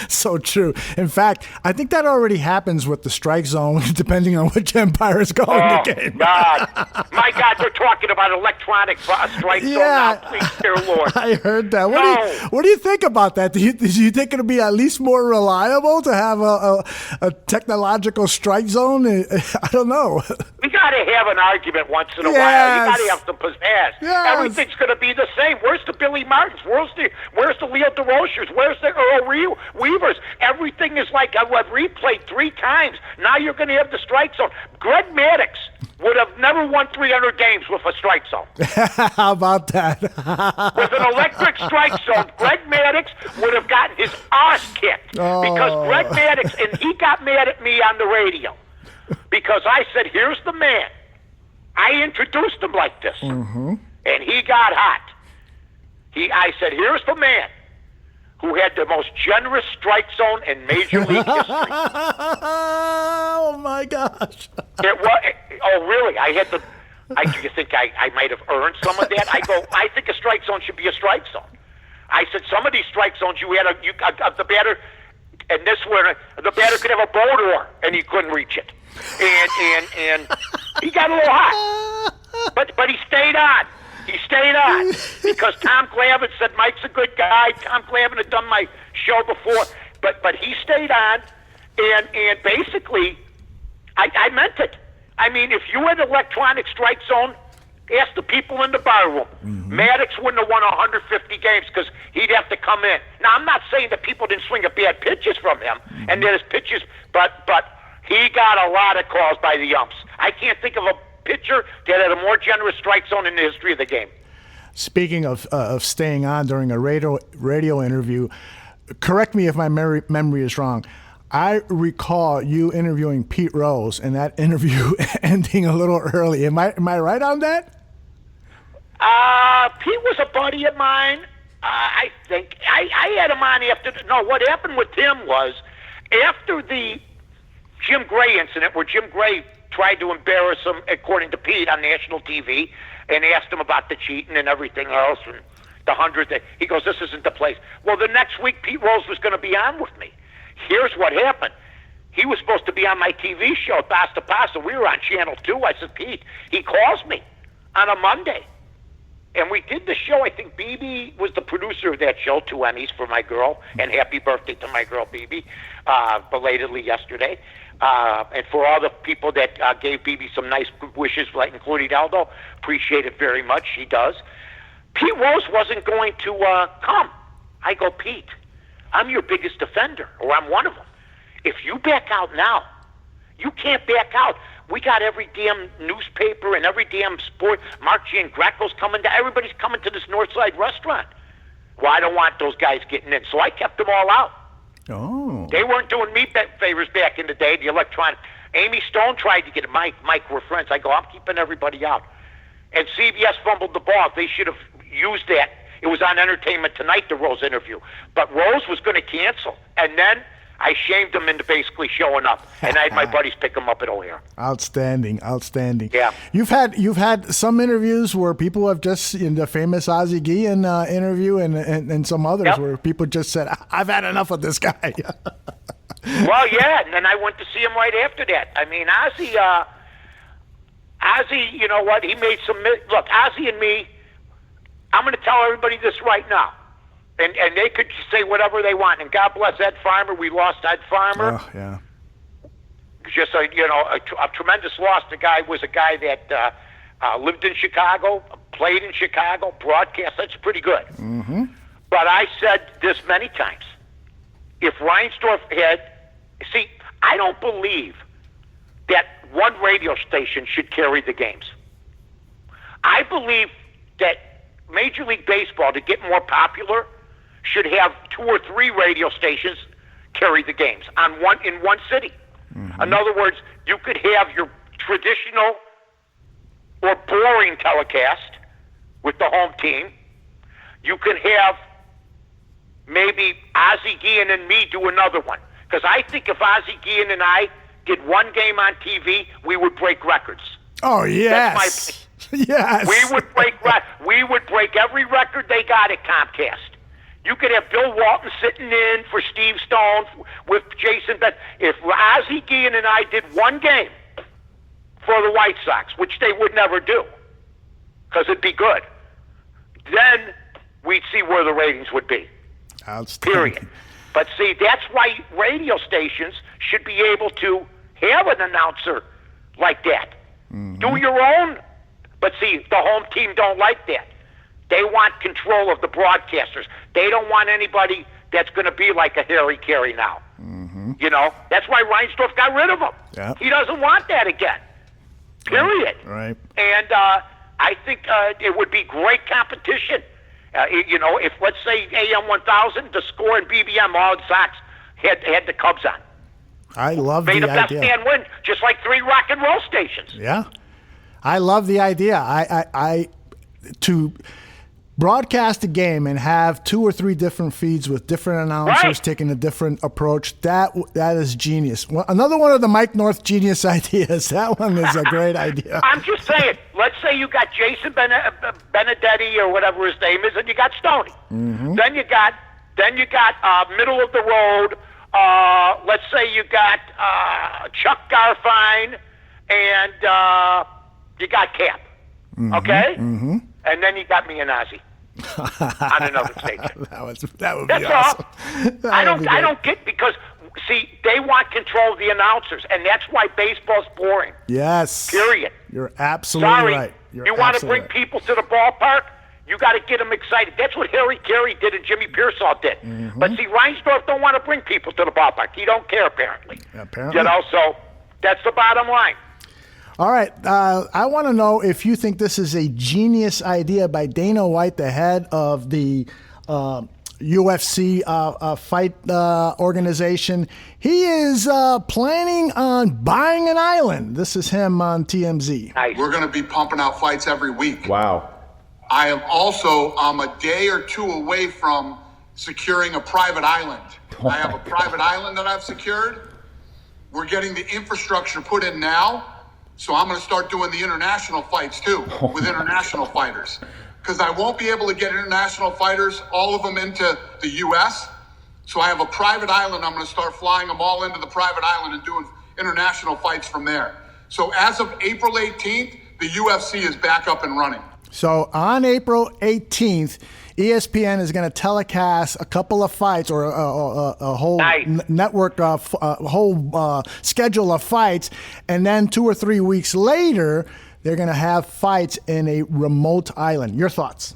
So true. In fact, I think that already happens with the strike zone, depending on which umpire is calling the game. God. My God, they're talking about electronic strike zone now. Please, dear Lord. I heard that. What do you think about that? Do you think it'll be at least more reliable to have a technological strike zone? I don't know. We got to have an argument once in a while. You got to have some pizzazz. Yes. Everything's going to be the same. Where's the Billy Martins? Where's the Leo DeRochers? Where's the Earl Weavers? Everything is like I've replayed 3 times. Now you're going to have the strike zone. Greg Maddux would have never won 300 games with a strike zone. How about that? With an electric strike zone, Greg Maddux would have gotten his ass kicked. Because Greg Maddux, and he got mad at me on the radio. Because I said, here's the man. I introduced him like this. And he got hot. I said, here's the man who had the most generous strike zone in Major League history. Oh, my gosh. Really? Do you think I might have earned some of that? I think a strike zone should be a strike zone. I said, some of these strike zones the batter, and this one, the batter could have a boat oar, and he couldn't reach it. And he got a little hot. But he stayed on. He stayed on because Tom Glavine said Mike's a good guy. Tom Glavine had done my show before, but he stayed on, and basically, I meant it. I mean, if you had electronic strike zone, ask the people in the bar room. Mm-hmm. Maddox wouldn't have won 150 games because he'd have to come in. Now, I'm not saying that people didn't swing at bad pitches from him, and that his pitches, but he got a lot of calls by the umps. I can't think of a pitcher that had a more generous strike zone in the history of the game. Speaking of staying on during a radio interview, correct me if my memory is wrong. I recall you interviewing Pete Rose and that interview ending a little early. Am I right on that? Pete was a buddy of mine. I think I had him on after. No, what happened with him was after the Jim Gray incident, where Jim Gray tried to embarrass him, according to Pete, on national TV, and asked him about the cheating and everything else, and the 100th. He goes, "This isn't the place." Well, the next week, Pete Rose was going to be on with me. Here's what happened. He was supposed to be on my TV show, Pasta Pasta. We were on Channel 2. I said, Pete, he calls me on a Monday. And we did the show. I think BB was the producer of that show, 2 Emmys for my girl, and happy birthday to my girl, BB, belatedly yesterday. And for all the people that gave BB some nice wishes, like including Aldo, appreciate it very much. She does. Pete Rose wasn't going to come. I go, Pete, I'm your biggest offender, or I'm one of them. If you back out now, you can't back out. We got every damn newspaper and every damn sport. Mark Giangreco's coming to. Everybody's coming to this Northside restaurant. Well, I don't want those guys getting in, so I kept them all out. Oh. They weren't doing me favors back in the day. The electronic. Amy Stone tried to get it. Mike, we're friends. I go, I'm keeping everybody out. And CBS fumbled the ball. They should have used that. It was on Entertainment Tonight, the Rose interview. But Rose was going to cancel. And then I shamed him into basically showing up. And I had my buddies pick him up at O'Hare. Outstanding. Yeah. You've had some interviews where people have just, in the famous Ozzie Guillen interview and some others where people just said, I've had enough of this guy. Well, yeah, and then I went to see him right after that. I mean, Ozzie, you know what? He made some... Look, Ozzie and me... I'm going to tell everybody this right now, and they could say whatever they want. And God bless Ed Farmer. We lost Ed Farmer. Oh, yeah. Just a tremendous loss. The guy was a guy that lived in Chicago, played in Chicago, broadcast. That's pretty good. Mm-hmm. But I said this many times. If Reinsdorf had... See, I don't believe that one radio station should carry the games. I believe that Major League Baseball, to get more popular, should have 2 or 3 radio stations carry the games in one city. Mm-hmm. In other words, you could have your traditional or boring telecast with the home team. You could have maybe Ozzie Guillen and me do another one. Because I think if Ozzie Guillen and I did one game on TV, we would break records. Oh, yes. Yes. We would break every record they got at Comcast. You could have Bill Walton sitting in for Steve Stone with Jason. But if Ozzie Guillen and I did one game for the White Sox, which they would never do, because it'd be good, then we'd see where the ratings would be. Outstanding. Period. But see, that's why radio stations should be able to have an announcer like that. Mm-hmm. Do your own. But see, the home team don't like that. They want control of the broadcasters. They don't want anybody that's going to be like a Harry Carey now. Mm-hmm. You know, that's why Reinsdorf got rid of him. Yep. He doesn't want that again. Period. Right. And I think it would be great competition. If, let's say, AM 1000, the Score and BBM, all the Sox had the Cubs on. I love the idea. Made a best man win, just like 3 rock and roll stations. Yeah. I love the idea. broadcast a game and have 2 or 3 different feeds with different announcers taking a different approach, that is genius. Another one of the Mike North genius ideas. That one is a great idea. I'm just saying, let's say you got Jason Benedetti or whatever his name is, and you got Stoney. Mm-hmm. Then you got middle of the road. Let's say you got Chuck Garfine and you got Cap. Mm-hmm. Okay? Mm-hmm. And then you got me and Ozzy on another station. That would That's be awesome. all. I don't get, because see, they want control of the announcers, and that's why baseball's boring. Yes. Period. You're absolutely right. You want to bring people to the ballpark? You got to get them excited. That's what Harry Carey did and Jimmy Pearsall did. Mm-hmm. But see, Reinsdorf don't want to bring people to the ballpark. He don't care, apparently. Apparently. You know, so that's the bottom line. All right. I want to know if you think this is a genius idea by Dana White, the head of the UFC fight organization. He is planning on buying an island. This is him on TMZ. Nice. We're going to be pumping out fights every week. Wow. I am also a day or 2 away from securing a private island. I have a private island that I've secured. We're getting the infrastructure put in now. So I'm going to start doing the international fights too, with international fighters. Because I won't be able to get international fighters, all of them into the U.S. So I have a private island. I'm going to start flying them all into the private island and doing international fights from there. So as of April 18th, the UFC is back up and running. So on April 18th, ESPN is going to telecast a couple of fights, or a whole network, a whole schedule of fights, and then 2 or 3 weeks later, they're going to have fights in a remote island. Your thoughts?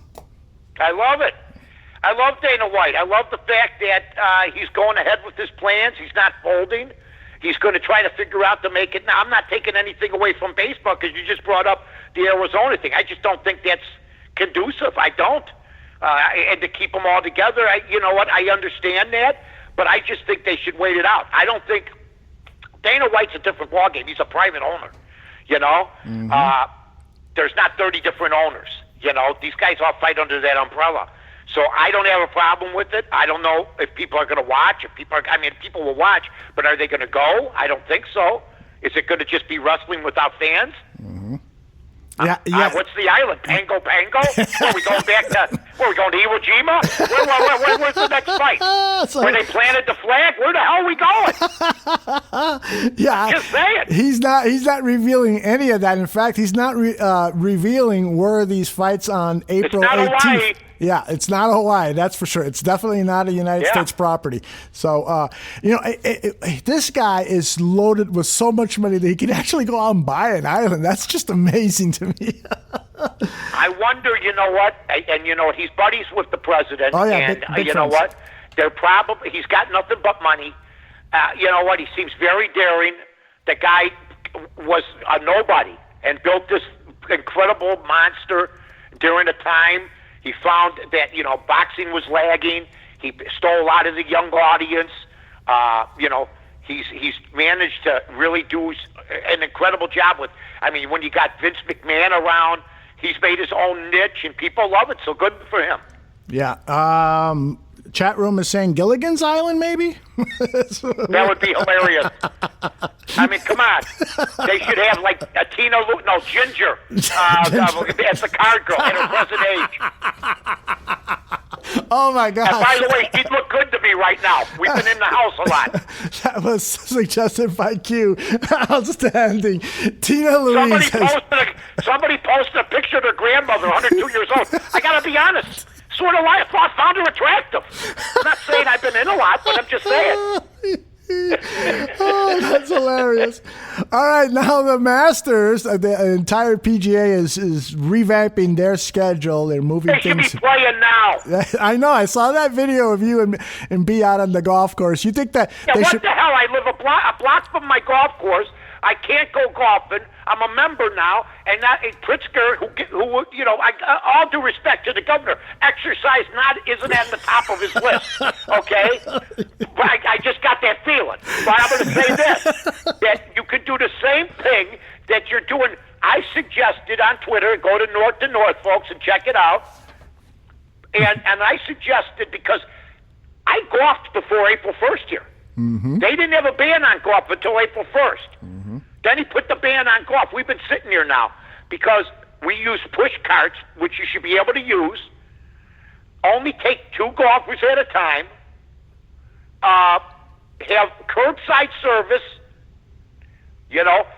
I love it. I love Dana White. I love the fact that he's going ahead with his plans. He's not folding. He's going to try to figure out to make it. Now, I'm not taking anything away from baseball, because you just brought up the Arizona thing. I just don't think that's conducive. I don't. And to keep them all together, you know what? I understand that, but I just think they should wait it out. I don't think Dana White's a different ballgame. He's a private owner. You know, there's not 30 different owners. You know, these guys all fight under that umbrella. So I don't have a problem with it. I don't know if people are going to watch. People will watch, but are they going to go? I don't think so. Is it going to just be wrestling without fans? Mm-hmm. What's the island? Pango? Are we going back to? Are we going to Iwo Jima? Where's the next fight? Where they planted the flag? Where the hell are we going? Yeah, just saying. He's not revealing any of that. In fact, he's not revealing where these fights on April 18th. Hawaii. Yeah, it's not Hawaii, that's for sure. It's definitely not a United States property. So, this guy is loaded with so much money that he can actually go out and buy an island. That's just amazing to me. I wonder, you know what? And you know what? He's buddies with the president. Oh, yeah, and big you know friends. what? He's got nothing but money. You know what? He seems very daring. The guy was a nobody and built this incredible monster during a time. He found that, you know, boxing was lagging. He stole a lot of the young audience. He's managed to really do an incredible job with. I mean, when you got Vince McMahon around, he's made his own niche, and people love it. So good for him. Yeah. Chat room is saying Gilligan's Island, maybe? That would be hilarious. I mean, come on. They should have, like, a Ginger, as the card girl at her present age. Oh, my God. And by the way, she'd look good to me right now. We've been in the house a lot. That was suggested by Q. Outstanding. Tina Louise. Somebody posted a picture of their grandmother, 102 years old. I got to be honest. Sort of like I found her attractive. I'm not saying I've been in a lot, but I'm just saying. Oh, that's hilarious. All right, now the Masters, the entire PGA is revamping their schedule. They're moving things. They should be playing now. I know. I saw that video of you and B out on the golf course. You think that the hell? I live a block from my golf course. I can't go golfing. I'm a member now, and that Pritzker, who you know, all due respect to the governor, exercise isn't at the top of his list. Okay, but I just got that feeling. But I'm going to say this: that you could do the same thing that you're doing. I suggested on Twitter, go to North, folks, and check it out. And I suggested, because I golfed before April 1st here. Mm-hmm. They didn't have a ban on golf until April 1st. Mm-hmm. Then he put the ban on golf. We've been sitting here now because we use push carts, which you should be able to use. Only take 2 golfers at a time. Have curbside service.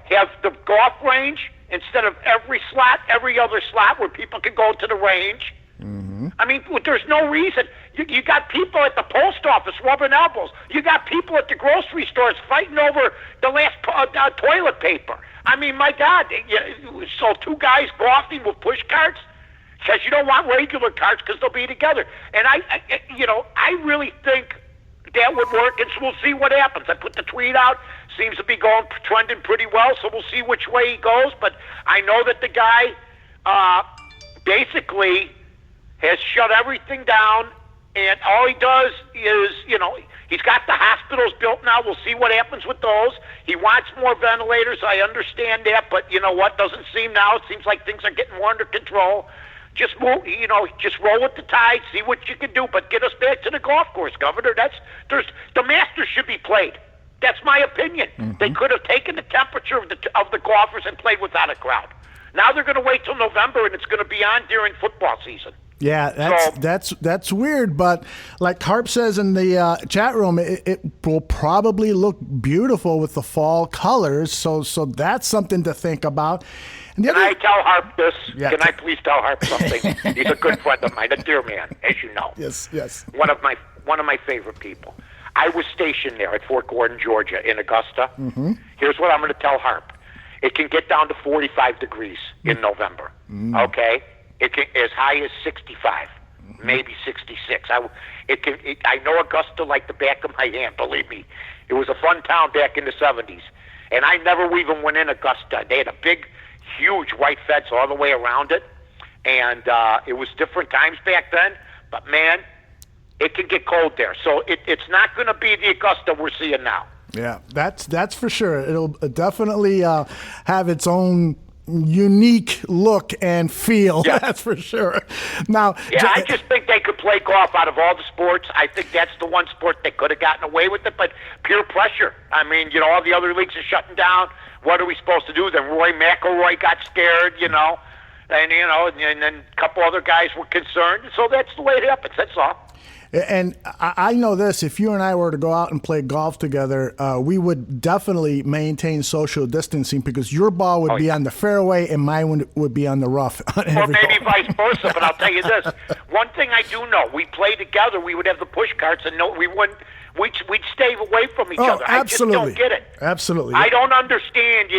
Have the golf range instead of every other slot where people can go to the range. Mm-hmm. I mean, there's no reason. You got people at the post office rubbing elbows. You got people at the grocery stores fighting over the last toilet paper. I mean, my God. So 2 guys golfing with push carts? Because you don't want regular carts because they'll be together. And I really think that would work, and so we'll see what happens. I put the tweet out. Seems to be trending pretty well, so we'll see which way he goes. But I know that the guy basically has shut everything down, and all he does is, he's got the hospitals built now. We'll see what happens with those. He wants more ventilators. I understand that, but you know what? Doesn't seem now. It seems like things are getting more under control. Just move, just roll with the tide, see what you can do, but get us back to the golf course, Governor. The Masters should be played. That's my opinion. Mm-hmm. They could have taken the temperature of the golfers and played without a crowd. Now they're going to wait till November, and it's going to be on during football season. Yeah, that's weird, but like Harp says in the chat room, it will probably look beautiful with the fall colors. So that's something to think about. And Can I tell Harp this? Yeah. Can I please tell Harp something? He's a good friend of mine, a dear man, as you know. Yes. One of my favorite people. I was stationed there at Fort Gordon, Georgia, in Augusta. Mm-hmm. Here's what I'm going to tell Harp. It can get down to 45 degrees in November. Mm-hmm. Okay? It can as high as 65, maybe 66. I know Augusta like the back of my hand. Believe me, it was a fun town back in the 70s, and I never even went in Augusta. They had a big, huge white fence all the way around it, and it was different times back then. But man, it can get cold there. So it's not going to be the Augusta we're seeing now. Yeah, that's for sure. It'll definitely have its own unique look and feel. Yeah. That's for sure. Now, I just think they could play golf out of all the sports. I think that's the one sport they could have gotten away with it, but peer pressure. I mean, all the other leagues are shutting down. What are we supposed to do? Then Roy McIlroy got scared, and then a couple other guys were concerned. So that's the way it happens. That's all. And I know this, if you and I were to go out and play golf together, we would definitely maintain social distancing because your ball would be on the fairway and mine would be on the rough. Or maybe vice versa, but I'll tell you this. One thing I do know, we play together, we would have the push carts, and we'd stay away from each other. Absolutely. I just don't get it. Absolutely. I don't understand,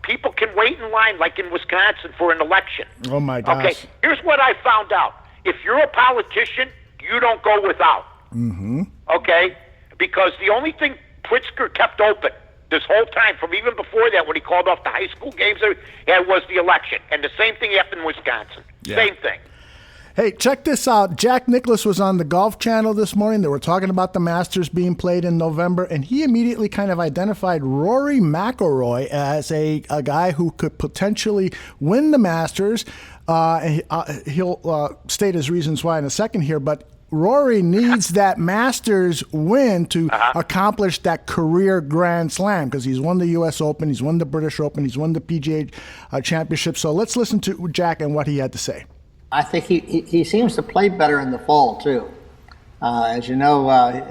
people can wait in line like in Wisconsin for an election. Oh, my gosh. Okay, here's what I found out. If you're a politician, you don't go without. Mm-hmm. Okay? Because the only thing Pritzker kept open this whole time, from even before that, when he called off the high school games, was the election. And the same thing happened in Wisconsin. Yeah. Same thing. Hey, check this out. Jack Nicklaus was on the Golf Channel this morning. They were talking about the Masters being played in November, and he immediately kind of identified Rory McIlroy as a guy who could potentially win the Masters. He'll state his reasons why in a second here, but Rory needs that Masters win to accomplish that career Grand Slam because he's won the U.S. Open, he's won the British Open, he's won the PGA Championship. So let's listen to Jack and what he had to say. I think he seems to play better in the fall, too. As you know,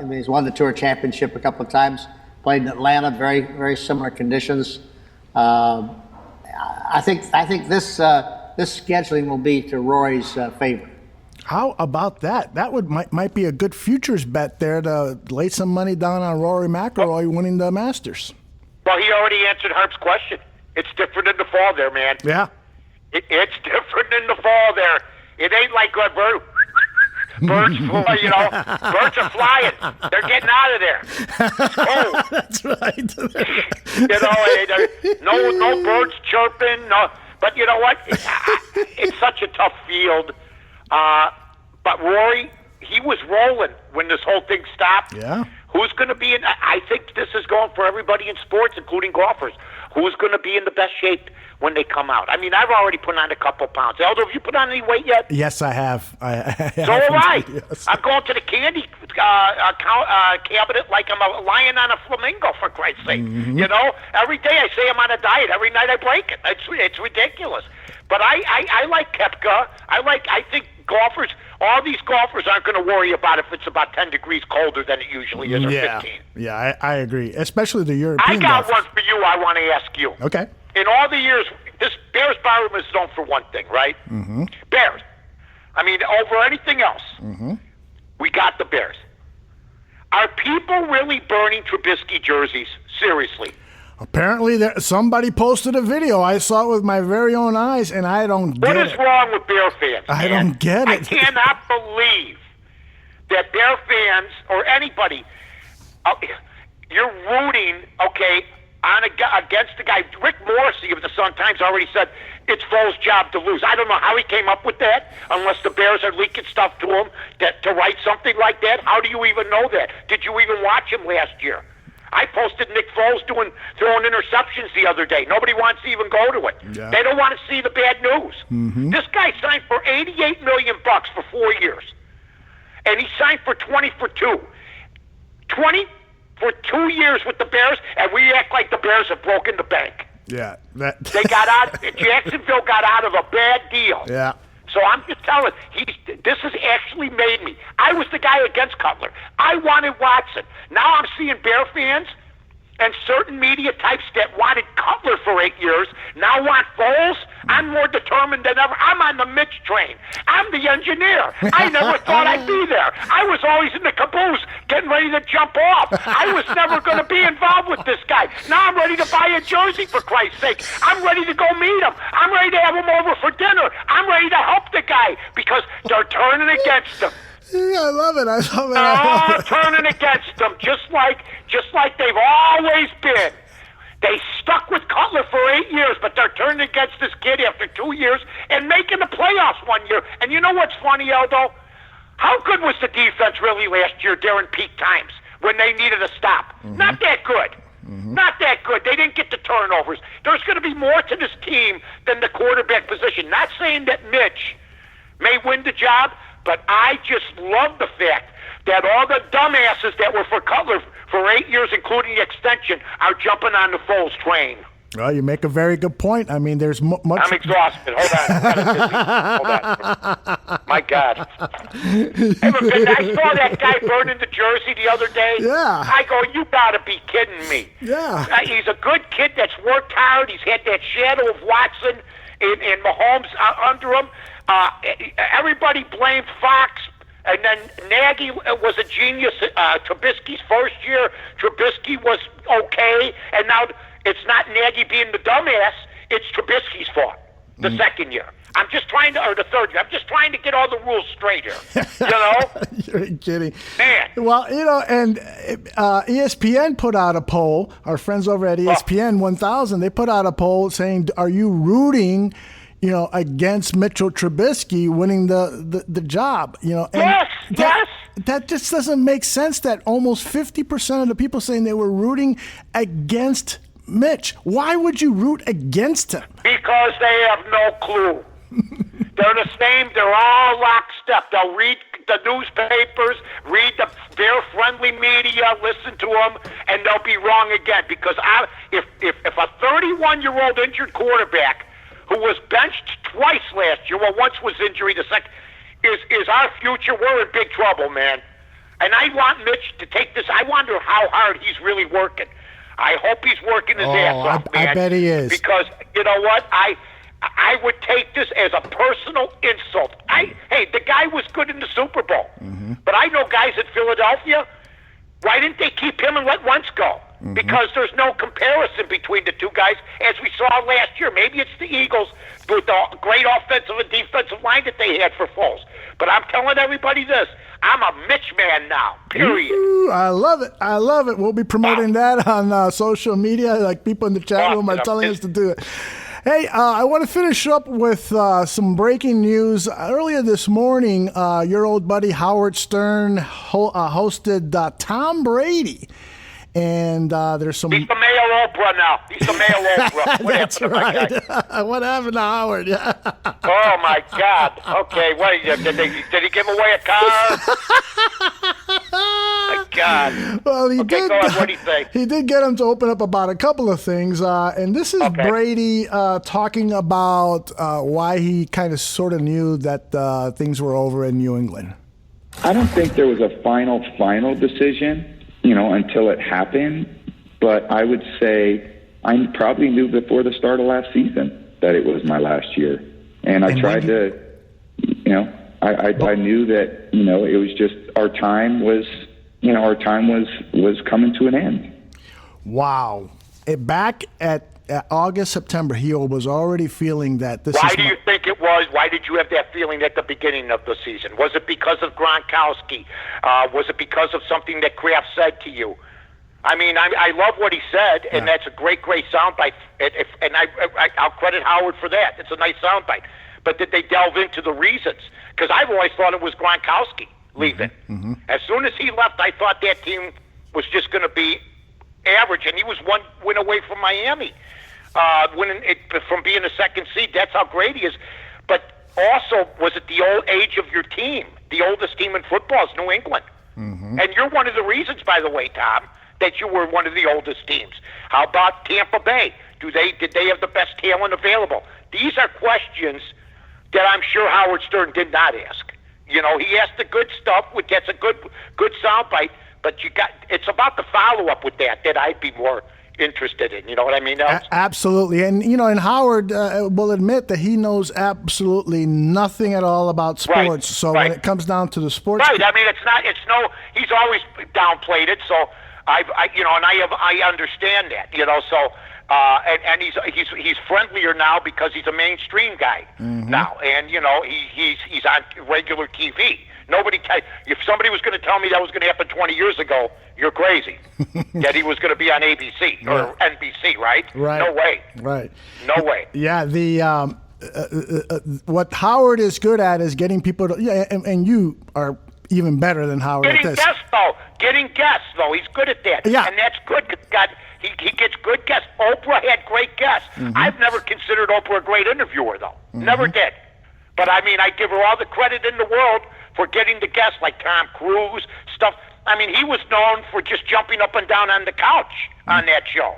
he's won the Tour Championship a couple of times, played in Atlanta, very, very similar conditions. I think this scheduling will be to Rory's favor. How about that? That might be a good futures bet there to lay some money down on Rory McIlroy winning the Masters. Well, he already answered Harp's question. It's different in the fall there, man. Yeah. It's different in the fall there. It ain't like birds fly, birds are flying. They're getting out of there. Oh, that's right. No birds chirping. No, but you know what? It's such a tough field. But Rory, he was rolling when this whole thing stopped. Yeah. Who's going to be in? I think this is going for everybody in sports, including golfers. who's going to be in the best shape when they come out. I mean, I've already put on a couple pounds. Elder, have you put on any weight yet? Yes, I have. So have I. Yes. I'm going to the candy cabinet like I'm a lion on a flamingo, for Christ's sake. Mm-hmm. You know, every day I say I'm on a diet. Every night I break it. It's ridiculous. But I like Koepka. I think golfers, all these golfers aren't going to worry about if it's about 10 degrees colder than it usually is, or 15. Yeah, I agree, especially the European I got golfers. one for you I want to ask you. Okay. In all the years, this Bears Barroom is known for one thing, right? Mm-hmm. Bears. I mean, over anything else, we got the Bears. Are people really burning Trubisky jerseys? Seriously. Apparently, somebody posted a video. I saw it with my very own eyes, and I don't get it. What is wrong with Bear fans? I don't get it. I cannot believe that Bear fans or anybody, you're rooting, against the guy. Rick Morrissey of the Sun-Times already said it's Foles' job to lose. I don't know how he came up with that, unless the Bears are leaking stuff to him to write something like that. How do you even know that? Did you even watch him last year? I posted Nick Foles throwing interceptions the other day. Nobody wants to even go to it. Yeah. They don't want to see the bad news. Mm-hmm. This guy signed for $88 million for 4 years, and he signed for 20 for 2. 20 for 2 years with the Bears, and we act like the Bears have broken the bank. Yeah, they got out. Jacksonville got out of a bad deal. Yeah. So I'm just telling, this has actually made me. I was the guy against Cutler. I wanted Watson. Now I'm seeing Bear fans and certain media types that wanted Cutler for 8 years now want Foles. I'm more determined than ever. I'm on the Mitch train. I'm the engineer. I never thought I'd be there. I was always in the caboose getting ready to jump off. I was never going to be involved with this guy. Now I'm ready to buy a jersey, for Christ's sake. I'm ready to go meet him. I'm ready to have him over for dinner. I'm ready to help the guy because they're turning against him. Yeah, I love it. They're all turning against them, just like they've always been. They stuck with Cutler for 8 years, but they're turning against this kid after 2 years and making the playoffs 1 year. And you know what's funny, Aldo? How good was the defense really last year during peak times when they needed a stop? Mm-hmm. Not that good. Mm-hmm. Not that good. They didn't get the turnovers. There's going to be more to this team than the quarterback position. Not saying that Mitch may win the job, but I just love the fact that all the dumbasses that were for Cutler for 8 years, including the extension, are jumping on the Foles train. Well, you make a very good point. I mean, there's much... I'm exhausted. Hold on. My God. I saw that guy burning the jersey the other day. Yeah. I go, you got to be kidding me. Yeah. He's a good kid that's worked hard. He's had that shadow of Watson and Mahomes under him. Everybody blamed Fox, and then Nagy was a genius. Trubisky's first year, Trubisky was okay, and now it's not Nagy being the dumbass. It's Trubisky's fault. The second year. I'm just trying to, or the third year. I'm just trying to get all the rules straight here. You know? You're kidding. Man. Well, you know, and ESPN put out a poll. Our friends over at ESPN 1000, they put out a poll saying, are you rooting, you know, against Mitchell Trubisky winning the job? You know, and yes. That just doesn't make sense that almost 50% of the people saying they were rooting against Mitch. Why would you root against him? Because they have no clue. They're the same. They're all lockstep. They'll read the newspapers, read the bear-friendly media, listen to them, and they'll be wrong again. Because if a 31-year-old injured quarterback who was benched twice last year, well, once was injury, the second is our future, we're in big trouble, man. And I want Mitch to take this. I wonder how hard he's really working. I hope he's working his ass off, man. I bet he is. Because you know what? I would take this as a personal insult. Hey, the guy was good in the Super Bowl. Mm-hmm. But I know guys at Philadelphia, why didn't they keep him and let Wentz go? Mm-hmm. Because there's no comparison between the two guys, as we saw last year. Maybe it's the Eagles with the great offensive and defensive line that they had for Foles. But I'm telling everybody this. I'm a Mitch man now, period. Ooh, I love it. I love it. We'll be promoting that on social media, like people in the chat room are telling us to do it. Hey, I want to finish up with some breaking news. Earlier this morning, your old buddy Howard Stern hosted Tom Brady. And there's some... He's the Mayo Oprah now. He's the male Oprah. What That's happened to my right. guy? What happened to Howard? Yeah. Oh, my God. Okay, what, did he give away a car? My God. Well, he Okay, did. go on. What do you think? He did get him to open up about a couple of things, and this is Okay. Brady talking about why he kind of sort of knew that things were over in New England. I don't think there was a final decision, until it happened. But I would say I probably knew before the start of last season that it was my last year. And I tried to, I knew that, it was just our time was coming to an end. Wow. Back at August, September, he was already feeling that this Why is do you think it was? Why did you have that feeling at the beginning of the season? Was it because of Gronkowski? Was it because of something that Kraft said to you? I mean, I love what he said, and that's a great soundbite. And I'll credit Howard for that. It's a nice soundbite. But did they delve into the reasons? Because I've always thought it was Gronkowski leaving. Mm-hmm. As soon as he left, I thought that team was just going to be average, and he was one win away from Miami, from being a second seed. That's how great he is. But also, was it the old age of your team? The oldest team in football is New England. Mm-hmm. And you're one of the reasons, by the way, Tom, that you were one of the oldest teams. How about Tampa Bay? Did they have the best talent available? These are questions that I'm sure Howard Stern did not ask. He asked the good stuff, which gets a good soundbite, but it's about the follow-up with that I'd be more interested in. You know what I mean, Alex? Absolutely. And, and Howard will admit that he knows absolutely nothing at all about sports. Right. So when it comes down to the sports... Right. I mean, he's always downplayed it, so I understand that, so... and he's friendlier now because he's a mainstream guy now, and he's on regular TV. If somebody was going to tell me that was going to happen 20 years ago, you're crazy. That he was going to be on ABC or NBC, right? Right. No way. Right. No way. Yeah. The what Howard is good at is getting people to. Yeah, and you are even better than Howard at this. Getting guests, though. He's good at that. Yeah. And that's good. He gets good guests. Oprah had great guests. I've never considered Oprah a great interviewer, though. Never did. But, I mean, I give her all the credit in the world for getting the guests like Tom Cruise, stuff. I mean, he was known for just jumping up and down on the couch on that show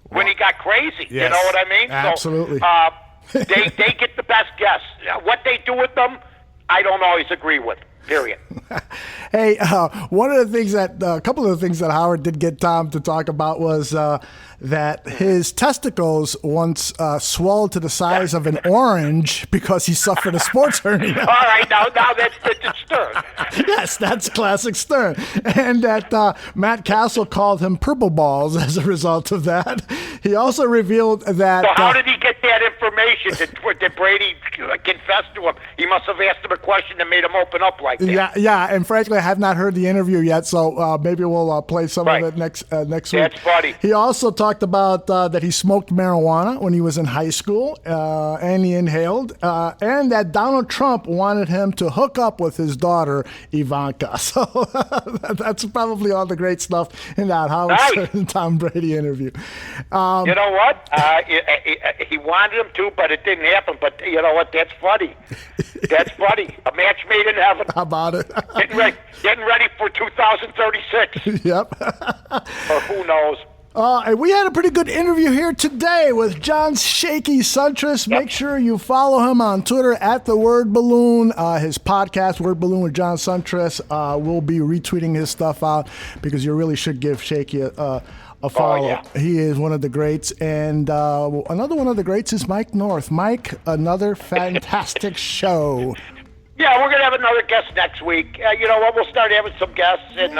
when he got crazy. Yes. You know what I mean? Absolutely. So, they get the best guests. What they do with them, I don't always agree with. Period. Hey, one of the things a couple of the things that Howard did get Tom to talk about was that his testicles once swelled to the size of an orange because he suffered a sports hernia. All right, now that's Stern. Yes, that's classic Stern. And that Matt Castle called him purple balls as a result of that. He also revealed that... So how did he get that information? Did Brady confess to him? He must have asked him a question that made him open up like that. Yeah, and frankly, I have not heard the interview yet, so maybe we'll play some of it next week. That's funny. He also talked about that he smoked marijuana when he was in high school, and he inhaled, and that Donald Trump wanted him to hook up with his daughter, Ivanka. So that's probably all the great stuff in that Howard Stern and Tom Brady interview. You know what? He wanted him to, but it didn't happen. But you know what? That's funny. That's funny. A match made in heaven. How about it? Getting ready for 2036. Yep. Or who knows? And we had a pretty good interview here today with John Shaky Siuntres. Make sure you follow him on Twitter at The Word Balloon. His podcast, Word Balloon with John Siuntres, will be retweeting his stuff out because you really should give Shaky a follow. Oh, yeah. He is one of the greats. And another one of the greats is Mike North. Mike, another fantastic show. Yeah, we're going to have another guest next week. You know what? We'll start having some guests and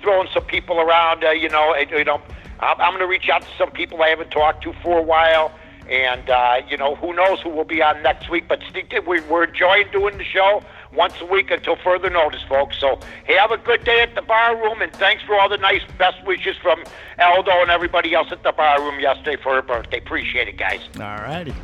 throwing some people around. I'm going to reach out to some people I haven't talked to for a while. And, who knows who will be on next week. But we're enjoying doing the show once a week until further notice, folks. So have a good day at the bar room. And thanks for all the nice best wishes from Aldo and everybody else at the bar room yesterday for her birthday. Appreciate it, guys. All righty.